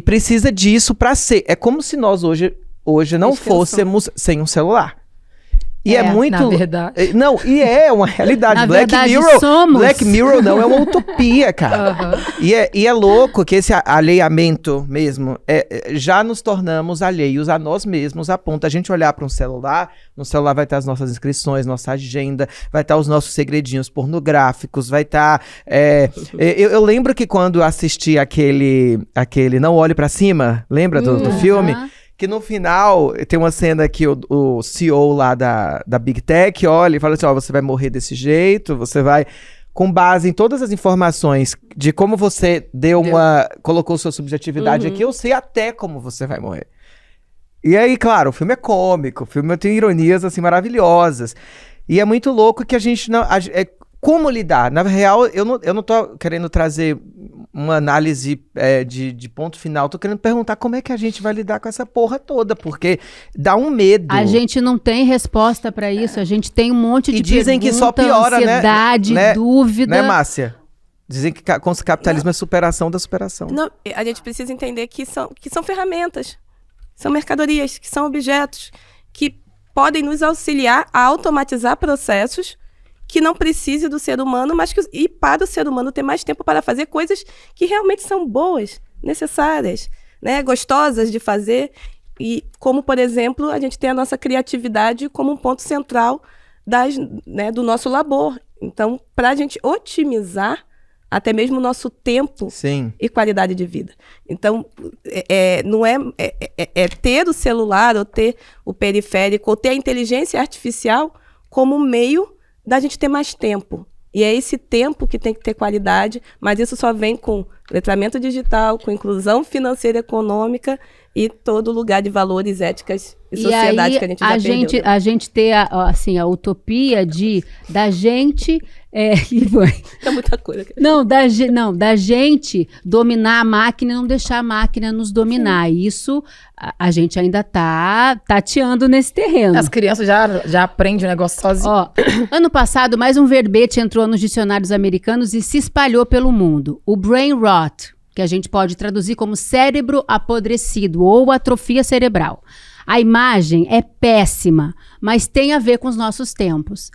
precisa disso para ser. É como se nós hoje não fôssemos sem um celular. E é muito... Na verdade. Não, e é uma realidade. Na Black verdade, Mirror, somos. Black Mirror não é uma utopia, cara. E é louco que esse alheamento mesmo, já nos tornamos alheios a nós mesmos, a ponto a gente olhar para um celular, no celular vai estar as nossas inscrições, nossa agenda, vai estar os nossos segredinhos pornográficos, vai estar... eu lembro que quando eu assisti aquele Não Olhe Pra Cima, lembra do filme? Que no final, tem uma cena que o CEO lá da Big Tech olha e fala assim, você vai morrer desse jeito, você vai... Com base em todas as informações de como você colocou sua subjetividade aqui, eu sei até como você vai morrer. E aí, claro, o filme é cômico, o filme tem ironias, assim, maravilhosas. E é muito louco que a gente não... Como lidar? Na real, eu não tô querendo trazer uma análise de ponto final. Tô querendo perguntar como é que a gente vai lidar com essa porra toda, porque dá um medo. A gente não tem resposta pra isso, a gente tem um monte de dizem pergunta, que só piora, ansiedade, dúvida. Né, Márcia? Dizem que com o capitalismo é superação da superação. Não, a gente precisa entender que são ferramentas, são mercadorias, que são objetos que podem nos auxiliar a automatizar processos que não precise do ser humano, mas e para o ser humano ter mais tempo para fazer coisas que realmente são boas, necessárias, né, gostosas de fazer. E como, por exemplo, a gente tem a nossa criatividade como um ponto central do nosso labor. Então, para a gente otimizar até mesmo o nosso tempo e qualidade de vida. Então, não é ter o celular, ou ter o periférico, ou ter a inteligência artificial como meio da gente ter mais tempo. E é esse tempo que tem que ter qualidade, mas isso só vem com letramento digital, com inclusão financeira e econômica e todo lugar de valores, éticas e sociedade que a gente já perdeu. A gente ter a utopia da gente... É muita coisa. Da gente dominar a máquina e não deixar a máquina nos dominar. Isso a gente ainda tá tateando nesse terreno. As crianças já aprendem o negócio sozinho. Ano passado, mais um verbete entrou nos dicionários americanos e se espalhou pelo mundo. O brain rot, que a gente pode traduzir como cérebro apodrecido ou atrofia cerebral. A imagem é péssima, mas tem a ver com os nossos tempos.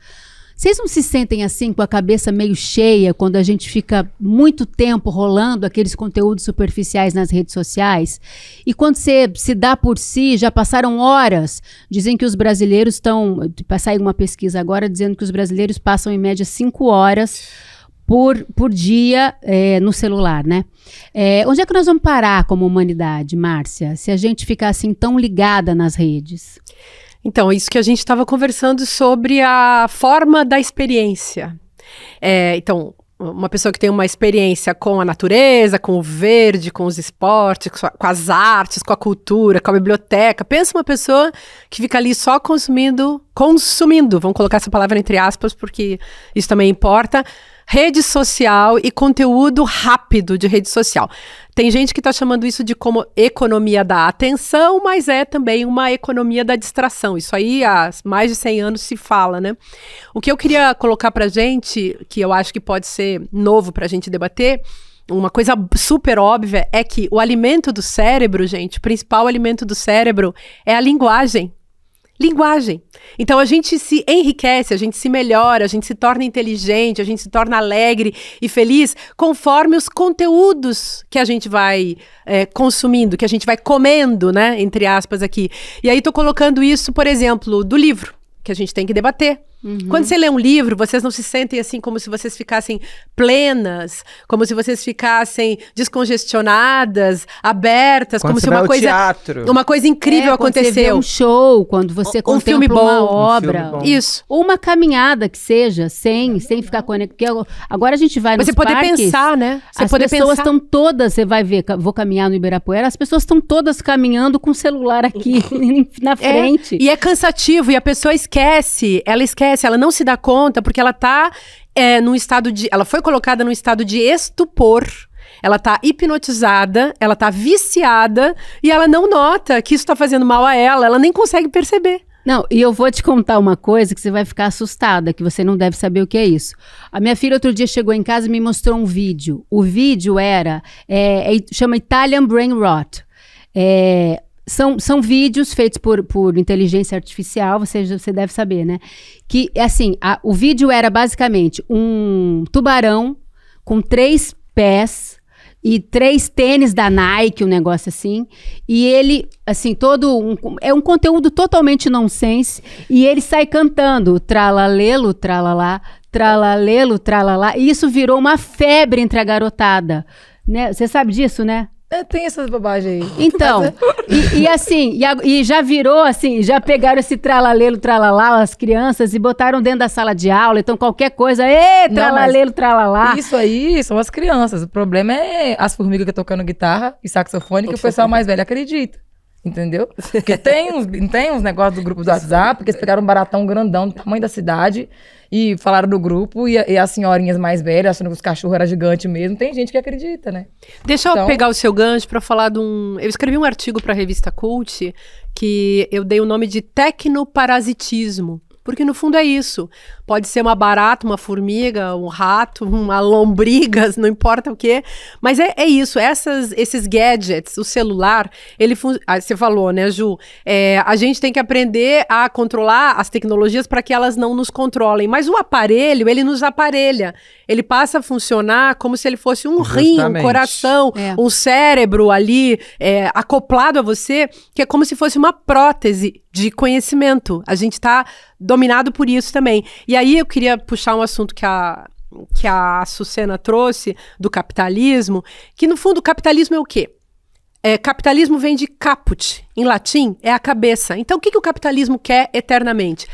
Vocês não se sentem assim, com a cabeça meio cheia, quando a gente fica muito tempo rolando aqueles conteúdos superficiais nas redes sociais? E quando você se dá por si, já passaram horas, dizem que os brasileiros saiu uma pesquisa agora dizendo que os brasileiros passam em média 5 horas por dia no celular, né? Onde é que nós vamos parar como humanidade, Márcia, se a gente ficar assim tão ligada nas redes? Então, isso que a gente estava conversando sobre a forma da experiência. Então, uma pessoa que tem uma experiência com a natureza, com o verde, com os esportes, com as artes, com a cultura, com a biblioteca. Pensa uma pessoa que fica ali só consumindo, vamos colocar essa palavra entre aspas, porque isso também importa, rede social e conteúdo rápido de rede social. Tem gente que está chamando isso de como economia da atenção, mas é também uma economia da distração. Isso aí há mais de 100 anos se fala, né? O que eu queria colocar pra gente, que eu acho que pode ser novo pra gente debater, uma coisa super óbvia, é que o alimento do cérebro, gente, o principal alimento do cérebro é a linguagem. Linguagem. Então a gente se enriquece, a gente se melhora, a gente se torna inteligente, a gente se torna alegre e feliz conforme os conteúdos que a gente vai consumindo, que a gente vai comendo, né, entre aspas aqui. E aí tô colocando isso, por exemplo, do livro, que a gente tem que debater. Quando você lê um livro, vocês não se sentem assim como se vocês ficassem plenas, como se vocês ficassem descongestionadas, abertas, quando como se uma coisa incrível quando aconteceu. Você vê um show, quando você contempla filme bom, uma obra. Isso. Ou uma caminhada que seja, sem ficar conectado. Porque agora a gente vai nos você poder parques, pensar, né? As pessoas estão todas, você vai ver, vou caminhar no Ibirapuera, as pessoas estão todas caminhando com o celular aqui na frente. E é cansativo, e a pessoa esquece, ela não se dá conta, porque ela tá ela foi colocada num estado de estupor. Ela tá hipnotizada, ela tá viciada e ela não nota que isso tá fazendo mal a ela nem consegue perceber. Não, e eu vou te contar uma coisa que você vai ficar assustada, que você não deve saber o que é isso. A minha filha outro dia chegou em casa e me mostrou um vídeo. O vídeo chama Italian Brain Rot. São vídeos feitos por inteligência artificial, você deve saber, né? Que, assim, o vídeo era basicamente um tubarão com 3 pés e 3 tênis da Nike, um negócio assim. E ele, assim, é um conteúdo totalmente nonsense. E ele sai cantando tralalelo, tralalá, tralalelo, tralalá. E isso virou uma febre entre a garotada. Né? Você sabe disso, né? Tem essas bobagens aí. Então, e já virou assim, já pegaram esse tralalelo, tralalá, as crianças, e botaram dentro da sala de aula, então qualquer coisa, tralalelo, tralalá. Isso aí são as crianças, o problema é as formigas que estão tocando guitarra e saxofone, que o pessoal mais velho acredita. Entendeu? Porque tem uns negócios do grupo do WhatsApp, que eles pegaram um baratão grandão do tamanho da cidade e falaram do grupo, e as senhorinhas mais velhas, achando que os cachorros eram gigantes mesmo. Tem gente que acredita, né? Deixa eu pegar o seu gancho para falar de um... Eu escrevi um artigo para a revista Cult, que eu dei o nome de tecnoparasitismo. Porque no fundo é isso. Pode ser uma barata, uma formiga, um rato, uma lombriga, não importa o quê. Mas é isso, esses gadgets, o celular, você falou, né, Ju? A gente tem que aprender a controlar as tecnologias para que elas não nos controlem. Mas o aparelho, ele nos aparelha. Ele passa a funcionar como se ele fosse um rim, um coração, um cérebro ali acoplado a você, que é como se fosse uma prótese de conhecimento. A gente está dominado por isso também. E aí eu queria puxar um assunto que a Sucena trouxe, do capitalismo, que no fundo o capitalismo é o quê? Capitalismo vem de caput, em latim, é a cabeça. Então o que o capitalismo quer eternamente?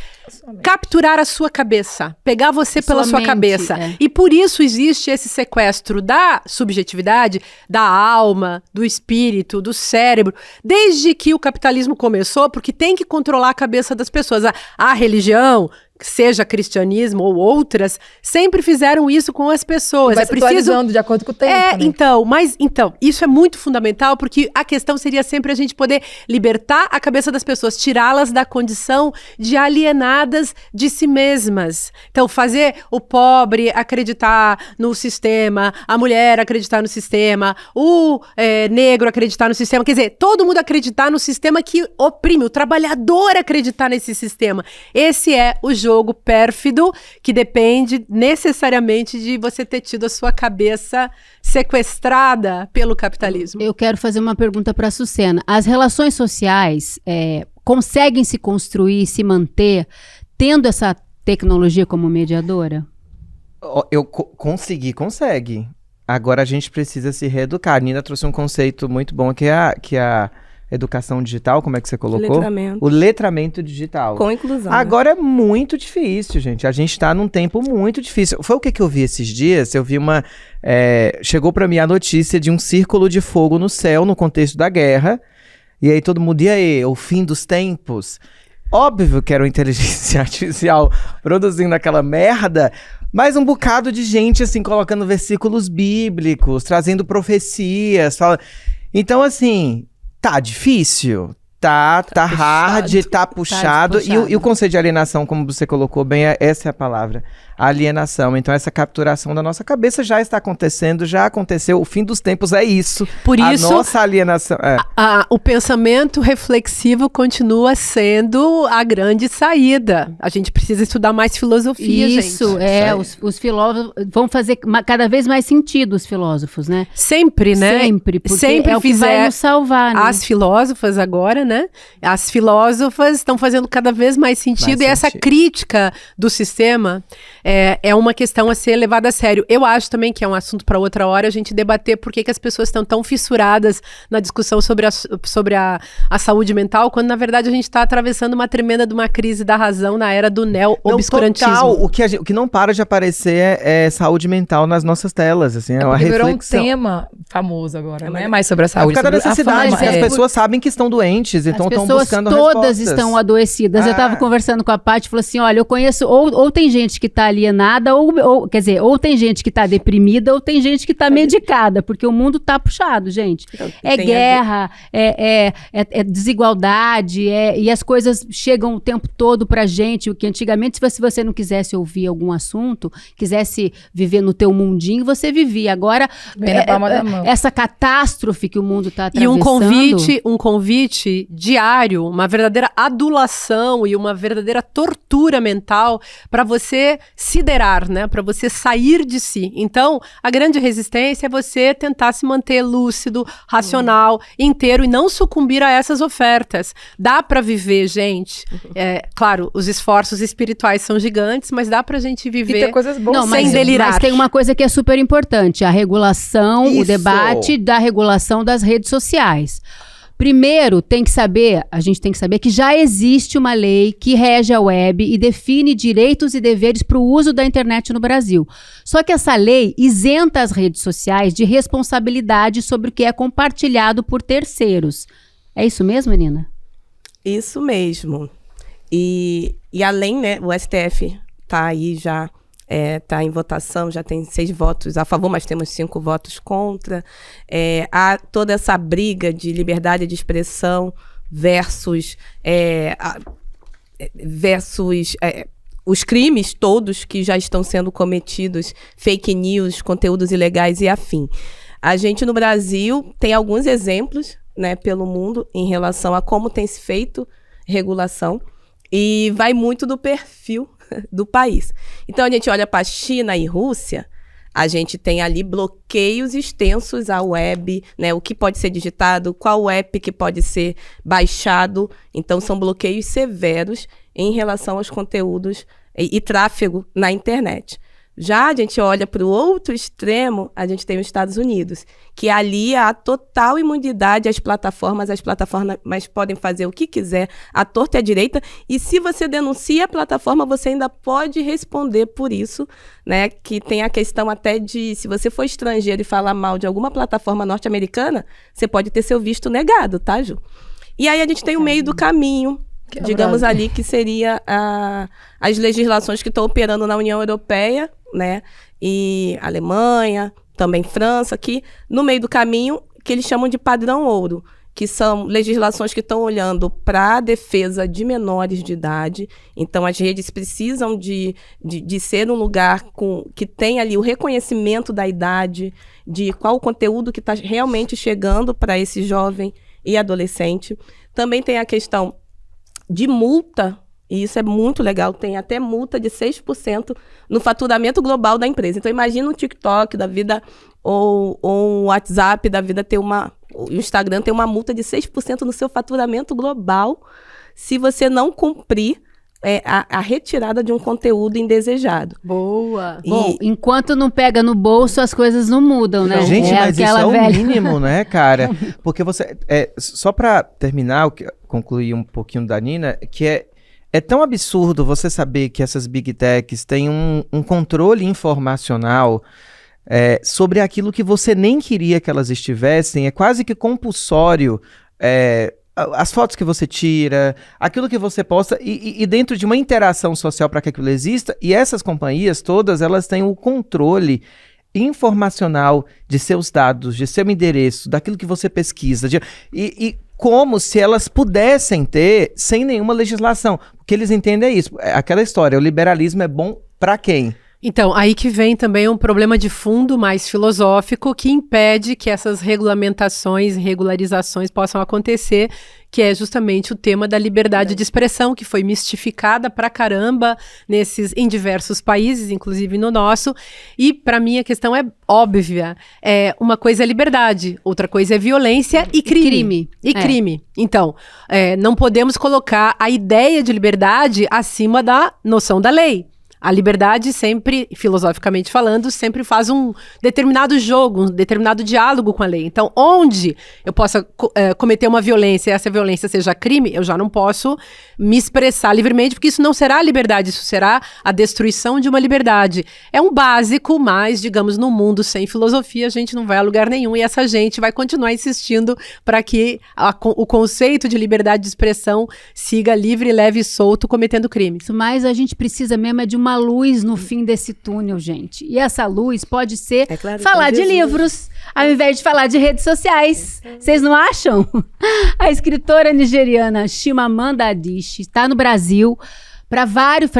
Capturar a sua cabeça, pegar você pela sua cabeça. E por isso existe esse sequestro da subjetividade, da alma, do espírito, do cérebro, desde que o capitalismo começou, porque tem que controlar a cabeça das pessoas. A religião, seja cristianismo ou outras, sempre fizeram isso com as pessoas. Vai se atualizando de acordo com o tempo. Né? Então, isso é muito fundamental, porque a questão seria sempre a gente poder libertar a cabeça das pessoas, tirá-las da condição de alienadas de si mesmas. Então, fazer o pobre acreditar no sistema, a mulher acreditar no sistema, o negro acreditar no sistema, quer dizer, todo mundo acreditar no sistema que oprime, o trabalhador acreditar nesse sistema. Esse é o jogo pérfido que depende necessariamente de você ter tido a sua cabeça sequestrada pelo capitalismo. Eu quero fazer uma pergunta para a Sucena. As relações sociais conseguem se construir, se manter, tendo essa tecnologia como mediadora? Consegue. Agora a gente precisa se reeducar. A Nina trouxe um conceito muito bom que é a educação digital, como é que você colocou? Letramento. O letramento digital. Com inclusão. Agora é muito difícil, gente. A gente tá num tempo muito difícil. Foi o que eu vi esses dias? Eu vi chegou pra mim a notícia de um círculo de fogo no céu, no contexto da guerra. E aí todo mundo, e aí, o fim dos tempos? Óbvio que era uma inteligência artificial produzindo aquela merda, mas um bocado de gente, assim, colocando versículos bíblicos, trazendo profecias. Então, assim... Tá difícil, tá hard, tá puxado. E o conceito de alienação, como você colocou bem, essa é a palavra. Alienação. Então, essa capturação da nossa cabeça já está acontecendo, já aconteceu. O fim dos tempos é isso. Por isso, a nossa alienação... o pensamento reflexivo continua sendo a grande saída. A gente precisa estudar mais filosofia, isso, gente. Os filósofos vão fazer cada vez mais sentido, os filósofos, né? Sempre, né? Sempre, porque o que vai nos salvar, né? As filósofas agora, né? As filósofas estão fazendo cada vez mais sentido. Essa crítica do sistema... É uma questão a ser levada a sério. Eu acho também que é um assunto para outra hora a gente debater por que as pessoas estão tão fissuradas na discussão sobre a saúde mental, quando na verdade a gente está atravessando uma tremenda de uma crise da razão na era do neo-obscurantismo. O que não para de aparecer é saúde mental nas nossas telas, assim, é uma reflexão. Virou um tema famoso agora, não é mais sobre a saúde. É por causa da necessidade, as pessoas sabem que estão doentes, então estão buscando respostas. As pessoas todas estão adoecidas. Eu estava conversando com a Paty e falou assim, olha, eu conheço, ou tem gente que está ali alienada, quer dizer, ou tem gente que tá deprimida, ou tem gente que tá medicada, porque o mundo tá puxado, gente. Então, É tem a guerra, é desigualdade, e as coisas chegam o tempo todo pra gente, o que antigamente, se você não quisesse ouvir algum assunto, quisesse viver no teu mundinho, você vivia. Agora, Bem na palma da mão. essa catástrofe que o mundo tá E atravessando... um convite diário, uma verdadeira adulação e uma verdadeira tortura mental para você siderar, né? Para você sair de si. Então, a grande resistência é você tentar se manter lúcido, racional, inteiro e não sucumbir a essas ofertas. Dá para viver, gente. Claro, os esforços espirituais são gigantes, mas dá pra gente E viver. ter coisas boas. Não, Sem mas, delirar. mas tem uma coisa que é super importante, a regulação, o Isso. debate da regulação das redes sociais. Primeiro, a gente tem que saber que já existe uma lei que rege a web e define direitos e deveres para o uso da internet no Brasil. Só que essa lei isenta as redes sociais de responsabilidade sobre o que é compartilhado por terceiros. É isso mesmo, Nina? Isso mesmo. E além, né, o STF está aí já, está em votação, já tem 6 votos a favor, mas temos 5 votos contra. Há toda essa briga de liberdade de expressão versus os crimes todos que já estão sendo cometidos, fake news, conteúdos ilegais e afim. A gente no Brasil tem alguns exemplos, né, pelo mundo em relação a como tem se feito regulação e vai muito do perfil do país. Então a gente olha para China e Rússia, a gente tem ali bloqueios extensos à web, né, o que pode ser digitado, qual app que pode ser baixado. Então são bloqueios severos em relação aos conteúdos e tráfego na internet. Já a gente olha para o outro extremo, a gente tem os Estados Unidos, que ali há total imunidade às plataformas podem fazer o que quiser, à torta e à direita, e se você denuncia a plataforma, você ainda pode responder por isso, né? Que tem a questão até de, se você for estrangeiro e falar mal de alguma plataforma norte-americana, você pode ter seu visto negado, tá, Ju? E aí a gente tem o meio do caminho, digamos ali, que seria as legislações que estão operando na União Europeia, né, e Alemanha, também França, aqui no meio do caminho, que eles chamam de padrão ouro, que são legislações que estão olhando para a defesa de menores de idade. Então, as redes precisam de ser um lugar que tem ali o reconhecimento da idade, de qual o conteúdo que está realmente chegando para esse jovem e adolescente. Também tem a questão de multa, e isso é muito legal, tem até multa de 6% no faturamento global da empresa. Então, imagina um TikTok da vida ou um WhatsApp da vida o Instagram tem uma multa de 6% no seu faturamento global se você não cumprir a retirada de um conteúdo indesejado. Boa. Bom, enquanto não pega no bolso, as coisas não mudam, né? Gente, mas isso é o velha... mínimo, né, cara? Porque você... só pra terminar, concluir um pouquinho da Nina, que é tão absurdo você saber que essas Big Techs têm um controle informacional sobre aquilo que você nem queria que elas estivessem. É quase que compulsório as fotos que você tira, aquilo que você posta, e dentro de uma interação social para que aquilo exista. E essas companhias todas, elas têm o controle informacional de seus dados, de seu endereço, daquilo que você pesquisa, como se elas pudessem ter sem nenhuma legislação. O que eles entendem é isso, aquela história, o liberalismo é bom para quem? Então, aí que vem também um problema de fundo mais filosófico que impede que essas regulamentações e regularizações possam acontecer, que é justamente o tema da liberdade de expressão, que foi mistificada pra caramba em diversos países, inclusive no nosso. E, para mim, a questão é óbvia. Uma coisa é liberdade, outra coisa é violência e crime. Crime. Então, não podemos colocar a ideia de liberdade acima da noção da lei. A liberdade sempre, filosoficamente falando, sempre faz um determinado jogo, um determinado diálogo com a lei. Então, onde eu possa cometer uma violência e essa violência seja crime, eu já não posso me expressar livremente, porque isso não será liberdade, isso será a destruição de uma liberdade. É um básico, mas, digamos, no mundo sem filosofia, a gente não vai a lugar nenhum e essa gente vai continuar insistindo para que o conceito de liberdade de expressão siga livre, leve e solto, cometendo crimes. Mas a gente precisa mesmo de uma uma luz no fim desse túnel, gente. E essa luz pode ser É claro, falar então, de Jesus. livros, ao invés de falar de redes sociais. Vocês não acham? A escritora nigeriana Chimamanda Adichie está no Brasil para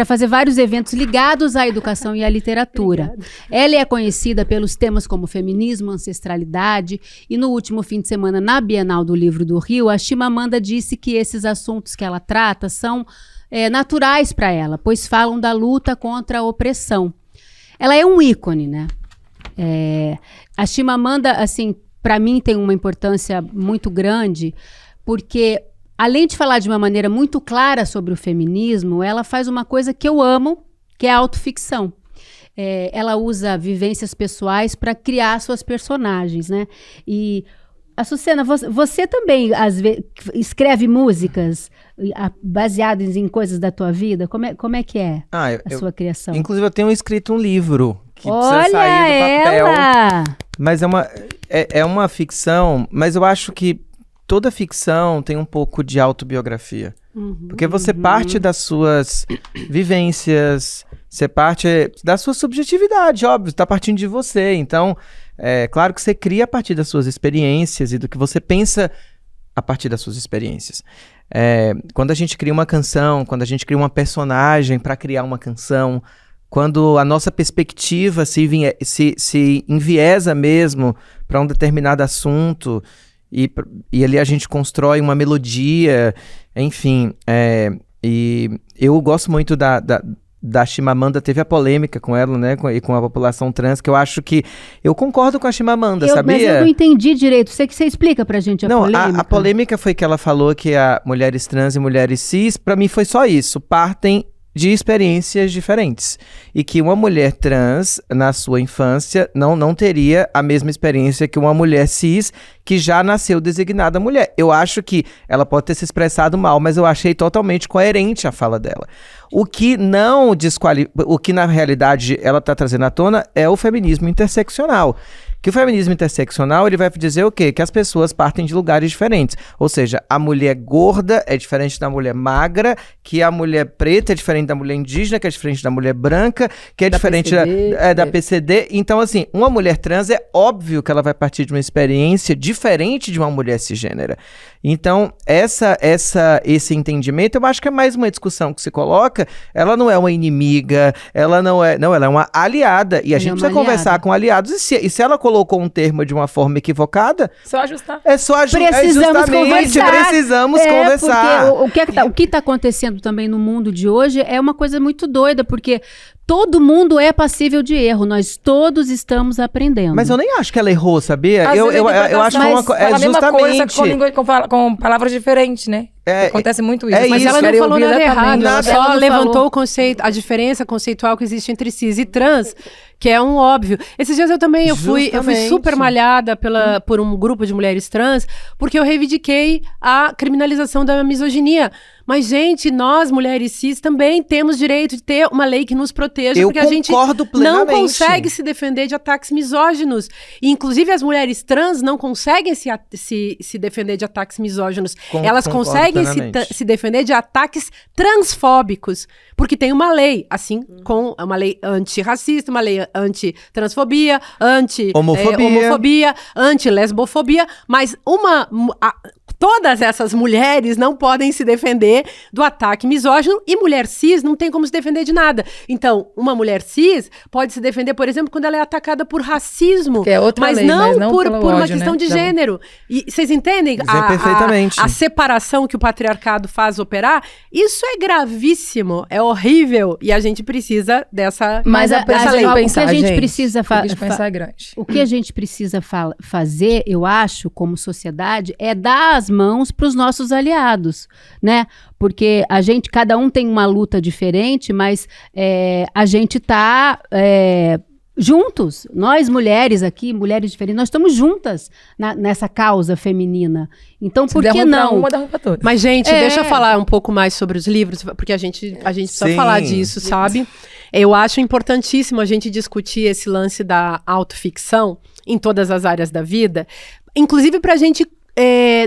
fazer vários eventos ligados à educação e à literatura. Ela é conhecida pelos temas como feminismo, ancestralidade, e no último fim de semana, na Bienal do Livro do Rio, a Chimamanda disse que esses assuntos que ela trata são naturais para ela, pois falam da luta contra a opressão. Ela é um ícone, né? A Chimamanda, assim, para mim tem uma importância muito grande, porque além de falar de uma maneira muito clara sobre o feminismo, ela faz uma coisa que eu amo, que é a autoficção. Ela usa vivências pessoais para criar suas personagens, né? E, Açucena, você também às vezes escreve músicas baseadas em coisas da tua vida? Como é que é a sua criação? Inclusive, eu tenho escrito um livro que Olha precisa sair do papel. ela! Mas é uma ficção, mas eu acho que toda ficção tem um pouco de autobiografia. Porque você parte das suas vivências, você parte da sua subjetividade, óbvio, está partindo de você. Então, é claro que você cria a partir das suas experiências e do que você pensa a partir das suas experiências. Quando a gente cria uma canção, quando a gente cria uma personagem para criar uma canção, quando a nossa perspectiva se enviesa mesmo para um determinado assunto, e ali a gente constrói uma melodia, enfim. E eu gosto muito da Chimamanda, teve a polêmica com ela, né, e com a população trans, que eu acho que eu concordo com a Chimamanda, sabia? Mas eu não entendi direito. Você explica pra gente a polêmica? A polêmica foi que ela falou que mulheres trans e mulheres cis, pra mim foi só isso, partem de experiências diferentes. E que uma mulher trans, na sua infância, não teria a mesma experiência que uma mulher cis, que já nasceu designada mulher. Eu acho que ela pode ter se expressado mal, mas eu achei totalmente coerente a fala dela. O que não o que na realidade ela está trazendo à tona é o feminismo interseccional. Que o feminismo interseccional, ele vai dizer o quê? Que as pessoas partem de lugares diferentes. Ou seja, a mulher gorda é diferente da mulher magra, que a mulher preta é diferente da mulher indígena, que é diferente da mulher branca, que é diferente da PCD. Então, assim, uma mulher trans é óbvio que ela vai partir de uma experiência diferente de uma mulher cisgênera. Então, esse entendimento, eu acho que é mais uma discussão que se coloca. Ela não é uma inimiga, ela é uma aliada. E a gente precisa conversar com aliados. E se ela colocou um termo de uma forma equivocada, só ajustar. É só ajustar. Precisamos conversar. Precisamos conversar. Porque o que está acontecendo também no mundo de hoje é uma coisa muito doida, porque todo mundo é passível de erro, nós todos estamos aprendendo. Mas eu nem acho que ela errou, sabia? Às Eu vezes acho que é fala a mesma coisa, com palavras diferentes, né? Acontece muito isso. Mas ela não falou nada errado, ela só Ela não levantou falou. o conceito, a diferença conceitual que existe entre cis e trans, que é um óbvio. Esses dias eu fui super malhada por um grupo de mulheres trans, porque eu reivindiquei a criminalização da misoginia. Mas, gente, nós, mulheres cis, também temos direito de ter uma lei que nos proteja, porque a gente não consegue se defender de ataques misóginos. E, inclusive, as mulheres trans não conseguem se defender de ataques misóginos. Elas conseguem se defender de ataques transfóbicos, porque tem uma lei, assim, com uma lei antirracista, uma lei anti-transfobia, anti-homofobia, anti-lesbofobia, mas todas essas mulheres não podem se defender do ataque misógino, e mulher cis não tem como se defender de nada. Então, uma mulher cis pode se defender, por exemplo, quando ela é atacada por racismo, que é outra mas, lei, não por ódio, uma questão de gênero. E vocês entendem perfeitamente. A separação que o patriarcado faz operar? Isso é gravíssimo, é horrível, e a gente precisa dessa Mas lei. o que a gente precisa pensar grande. O que a gente precisa fazer, eu acho, como sociedade, é dar as mãos para os nossos aliados, né? Porque cada um tem uma luta diferente, mas a gente está juntos. Nós mulheres aqui, mulheres diferentes, nós estamos juntas nessa causa feminina. Então, por que não? Mas, gente, deixa eu falar um pouco mais sobre os livros, porque a gente precisa falar disso, sabe? Eu acho importantíssimo a gente discutir esse lance da autoficção em todas as áreas da vida, inclusive para a gente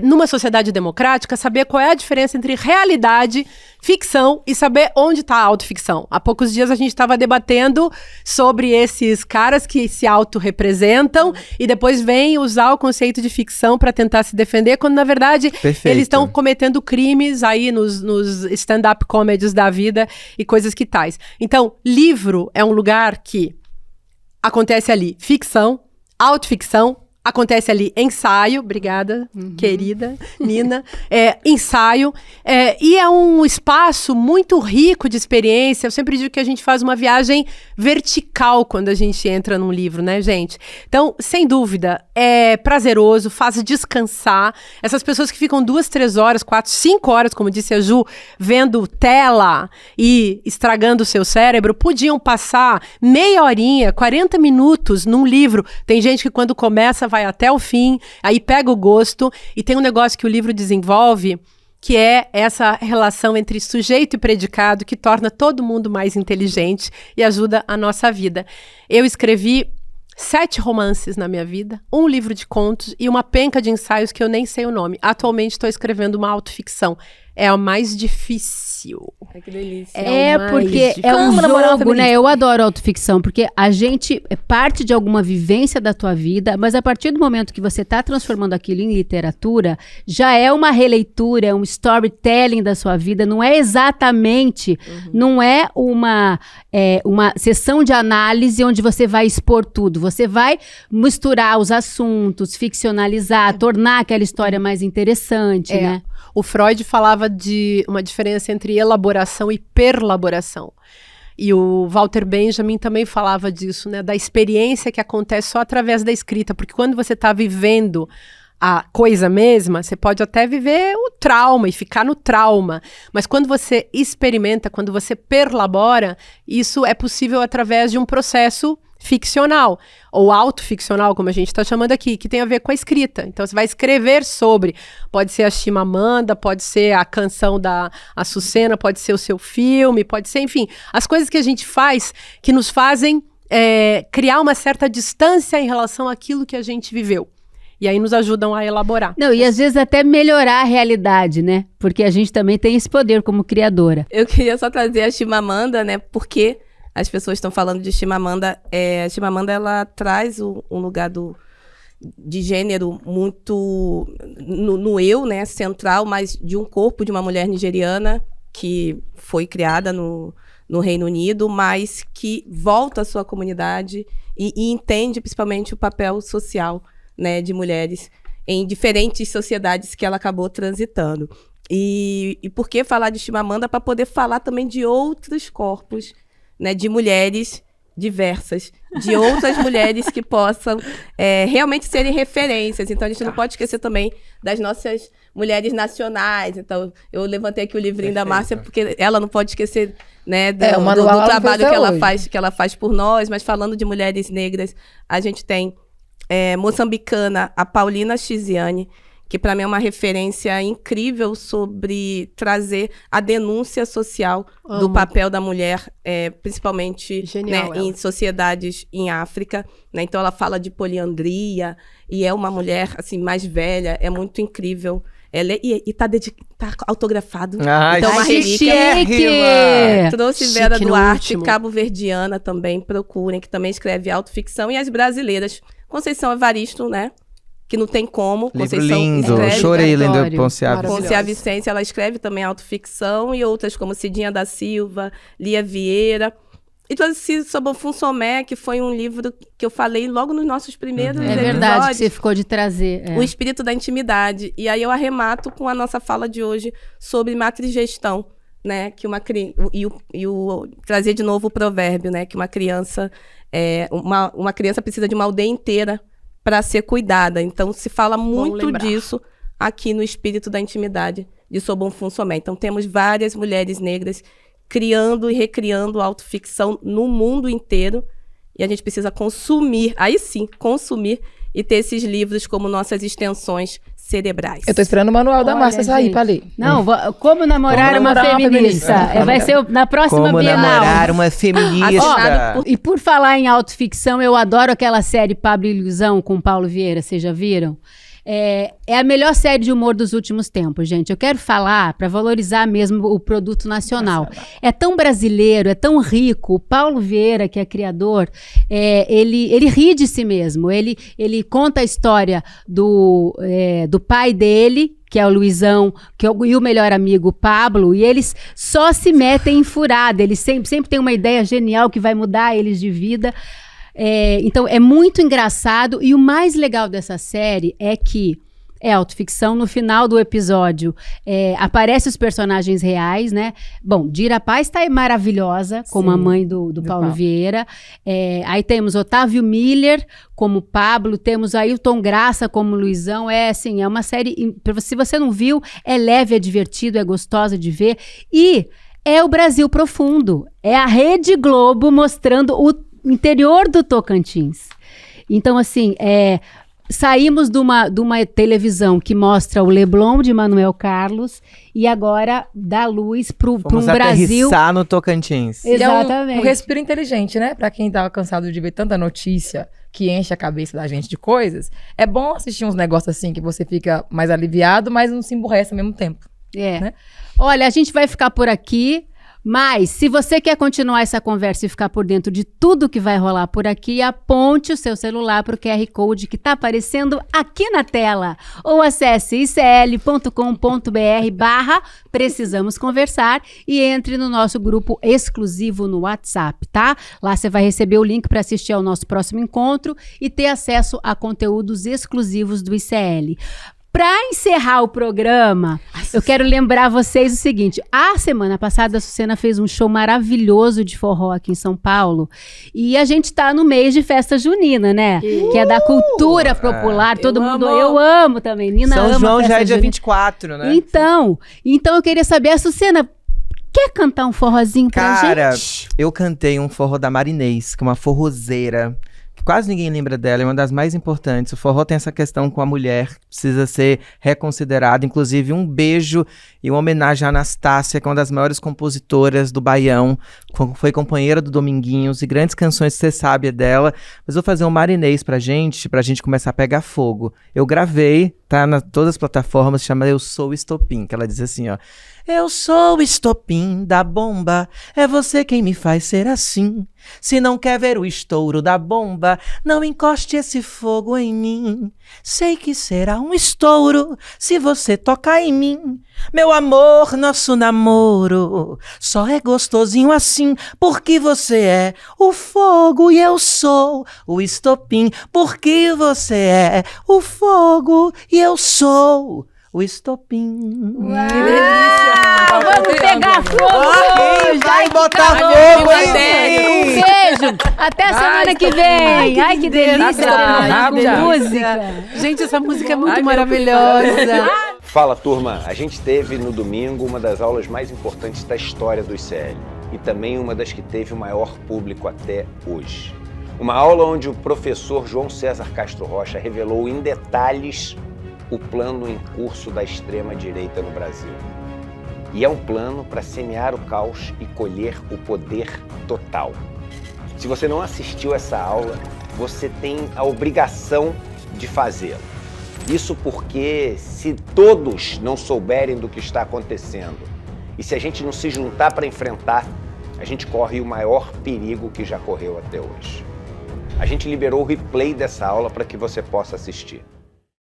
numa sociedade democrática, saber qual é a diferença entre realidade, ficção e saber onde está a autoficção. Há poucos dias a gente estava debatendo sobre esses caras que se autorrepresentam e depois vêm usar o conceito de ficção para tentar se defender, quando na verdade eles estão cometendo crimes aí nos stand-up comedies da vida e coisas que tais. Então, livro é um lugar que acontece ali ficção, autoficção, acontece ali ensaio, obrigada, querida Nina, ensaio, e é um espaço muito rico de experiência. Eu sempre digo que a gente faz uma viagem vertical quando a gente entra num livro, né, gente? Então, sem dúvida, é prazeroso, faz descansar. Essas pessoas que ficam 2, 3 horas, 4, 5 horas, como disse a Ju, vendo tela e estragando o seu cérebro, podiam passar meia horinha, 40 minutos num livro. Tem gente que quando começa vai até o fim, aí pega o gosto, e tem um negócio que o livro desenvolve, que é essa relação entre sujeito e predicado, que torna todo mundo mais inteligente e ajuda a nossa vida. Eu escrevi 7 romances na minha vida, um livro de contos e uma penca de ensaios que eu nem sei o nome. Atualmente estou escrevendo uma autoficção. É a mais difícil. Ai, que delícia. Porque é um jogo, né? Eu adoro autoficção, porque a gente parte de alguma vivência da tua vida, mas a partir do momento que você está transformando aquilo em literatura, já é uma releitura, é um storytelling da sua vida, não é exatamente, não é uma sessão de análise onde você vai expor tudo, você vai misturar os assuntos, ficcionalizar, tornar aquela história mais interessante, né? O Freud falava de uma diferença entre elaboração e perlaboração. E o Walter Benjamin também falava disso, né? Da experiência que acontece só através da escrita. Porque quando você está vivendo a coisa mesma, você pode até viver o trauma e ficar no trauma. Mas quando você experimenta, quando você perlabora, isso é possível através de um processo ficcional, ou autoficcional, como a gente está chamando aqui, que tem a ver com a escrita. Então, você vai escrever sobre, pode ser a Chimamanda, pode ser a canção da Açucena, pode ser o seu filme, pode ser, enfim, as coisas que a gente faz que nos fazem criar uma certa distância em relação àquilo que a gente viveu. E aí nos ajudam a elaborar. Não, e às vezes até melhorar a realidade, né? Porque a gente também tem esse poder como criadora. Eu queria só trazer a Chimamanda, né, porque as pessoas estão falando de Chimamanda. A Chimamanda, ela traz um lugar de gênero muito no eu, né, central, mas de um corpo de uma mulher nigeriana que foi criada no Reino Unido, mas que volta à sua comunidade e entende principalmente o papel social, né, de mulheres em diferentes sociedades que ela acabou transitando. E por que falar de Chimamanda? Para poder falar também de outros corpos, né, de mulheres diversas, de outras mulheres que possam realmente serem referências. Então, a gente não pode esquecer também das nossas mulheres nacionais. Então, eu levantei aqui o livrinho da Márcia, porque ela não pode esquecer, né, do trabalho que ela faz por nós. Mas falando de mulheres negras, a gente tem moçambicana, a Paulina Chiziane, que para mim é uma referência incrível sobre trazer a denúncia social do papel da mulher, principalmente, né, em sociedades em África, né? Então ela fala de poliandria e é uma mulher assim mais velha, é muito incrível. Ela tá autografado. Então uma relíquia. Trouxe Vera Duarte, cabo-verdiana também, procurem, que também escreve autoficção, e as brasileiras, Conceição Evaristo, né? Que não tem como. Livro Conceição lindo, escreve, chorei lendo Ponciá Vicência, ela escreve também autoficção, e outras como Cidinha da Silva, Lia Vieira. E trouxe sobre o Fonsomé, que foi um livro que eu falei logo nos nossos primeiros episódios. É verdade que você ficou de trazer. O Espírito da Intimidade. E aí eu arremato com a nossa fala de hoje sobre matrigestão, né? Que trazer de novo o provérbio, né? Que uma criança precisa de uma aldeia inteira para ser cuidada. Então, se fala muito disso aqui no Espírito da Intimidade de Sobon Fonsomé. Então, temos várias mulheres negras criando e recriando autoficção no mundo inteiro. E a gente precisa consumir, aí sim, consumir e ter esses livros como nossas extensões cerebrais. Eu tô esperando o manual da Márcia sair pra ler. Não, como namorar uma feminista. Vai ser na próxima Como Bienal. namorar uma feminista. E por falar em autoficção, eu adoro aquela série Pablo e Ilusão com Paulo Vieira, vocês já viram? É a melhor série de humor dos últimos tempos, gente. Eu quero falar para valorizar mesmo o produto nacional. É tão brasileiro, é tão rico. O Paulo Vieira, que é criador, ele ri de si mesmo. Ele conta a história do pai dele, que é o Luizão, e o melhor amigo, o Pablo, e eles só se metem em furada. Eles sempre têm uma ideia genial que vai mudar eles de vida. Então, é muito engraçado. E o mais legal dessa série é que é autoficção. No final do episódio, aparecem os personagens reais, né? Bom, Dira Paz está maravilhosa, como a mãe do Paulo Vieira. Aí temos Otávio Miller como Pablo, temos Ailton Graça como Luizão. É uma série, se você não viu, é leve, é divertido, é gostosa de ver. E é o Brasil profundo. É a Rede Globo mostrando o interior do Tocantins. Então, assim, saímos de uma televisão que mostra o Leblon de Manuel Carlos e agora dá luz para um Brasil... aterrissar no Tocantins. Exatamente. É um respiro inteligente, né? Pra quem tava cansado de ver tanta notícia que enche a cabeça da gente de coisas, é bom assistir uns negócios assim que você fica mais aliviado, mas não se emburrece ao mesmo tempo. Né? Olha, a gente vai ficar por aqui. Mas, se você quer continuar essa conversa e ficar por dentro de tudo que vai rolar por aqui, aponte o seu celular para o QR Code que está aparecendo aqui na tela. Ou acesse icl.com.br/precisamos conversar e entre no nosso grupo exclusivo no WhatsApp, tá? Lá você vai receber o link para assistir ao nosso próximo encontro e ter acesso a conteúdos exclusivos do ICL. Para encerrar o programa, eu quero lembrar vocês o seguinte. A semana passada, a Sucena fez um show maravilhoso de forró aqui em São Paulo. E a gente tá no mês de festa junina, né? Que é da cultura popular. Todo mundo... Eu amo também. Nina ama São João já é dia junina. 24, né? Então eu queria saber, a Sucena, quer cantar um forrozinho pra gente? Cara, eu cantei um forró da Marinês, que é uma forrozeira. Quase ninguém lembra dela, é uma das mais importantes. O forró tem essa questão com a mulher, que precisa ser reconsiderada. Inclusive, um beijo e uma homenagem à Anastácia, que é uma das maiores compositoras do Baião. Foi companheira do Dominguinhos e grandes canções que você sabe dela. Mas vou fazer um Marinês pra gente começar a pegar fogo. Eu gravei, tá nas todas as plataformas, chama Eu Sou o Estopim, que ela diz assim, ó. Eu sou o estopim da bomba, é você quem me faz ser assim. Se não quer ver o estouro da bomba, não encoste esse fogo em mim. Sei que será um estouro se você tocar em mim. Meu amor, nosso namoro só é gostosinho assim, porque você é o fogo e eu sou o estopim. Porque você é o fogo e eu sou o estopim. Que delícia! Vamos pegar fogo! Vai botar fogo Um beijo! Até a semana que vem! Ai, que delícia! delícia. Com música! Gente, essa música é muito maravilhosa. Fala, turma! A gente teve no domingo uma das aulas mais importantes da história do ICL e também uma das que teve o maior público até hoje. Uma aula onde o professor João César Castro Rocha revelou em detalhes o plano em curso da extrema-direita no Brasil. E é um plano para semear o caos e colher o poder total. Se você não assistiu essa aula, você tem a obrigação de fazê-la. Isso porque se todos não souberem do que está acontecendo e se a gente não se juntar para enfrentar, a gente corre o maior perigo que já correu até hoje. A gente liberou o replay dessa aula para que você possa assistir.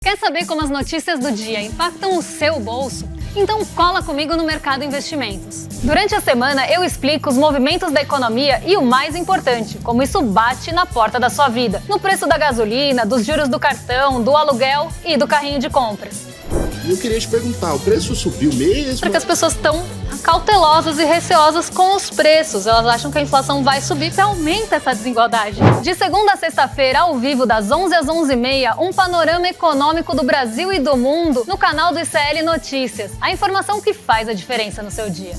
Quer saber como as notícias do dia impactam o seu bolso? Então cola comigo no Mercado Investimentos. Durante a semana eu explico os movimentos da economia e o mais importante, como isso bate na porta da sua vida, no preço da gasolina, dos juros do cartão, do aluguel e do carrinho de compras. Eu queria te perguntar, o preço subiu mesmo? Porque as pessoas estão cautelosas e receosas com os preços. Elas acham que a inflação vai subir, que aumenta essa desigualdade. De segunda a sexta-feira, ao vivo, das 11 às 11h30, um panorama econômico do Brasil e do mundo no canal do ICL Notícias. A informação que faz a diferença no seu dia.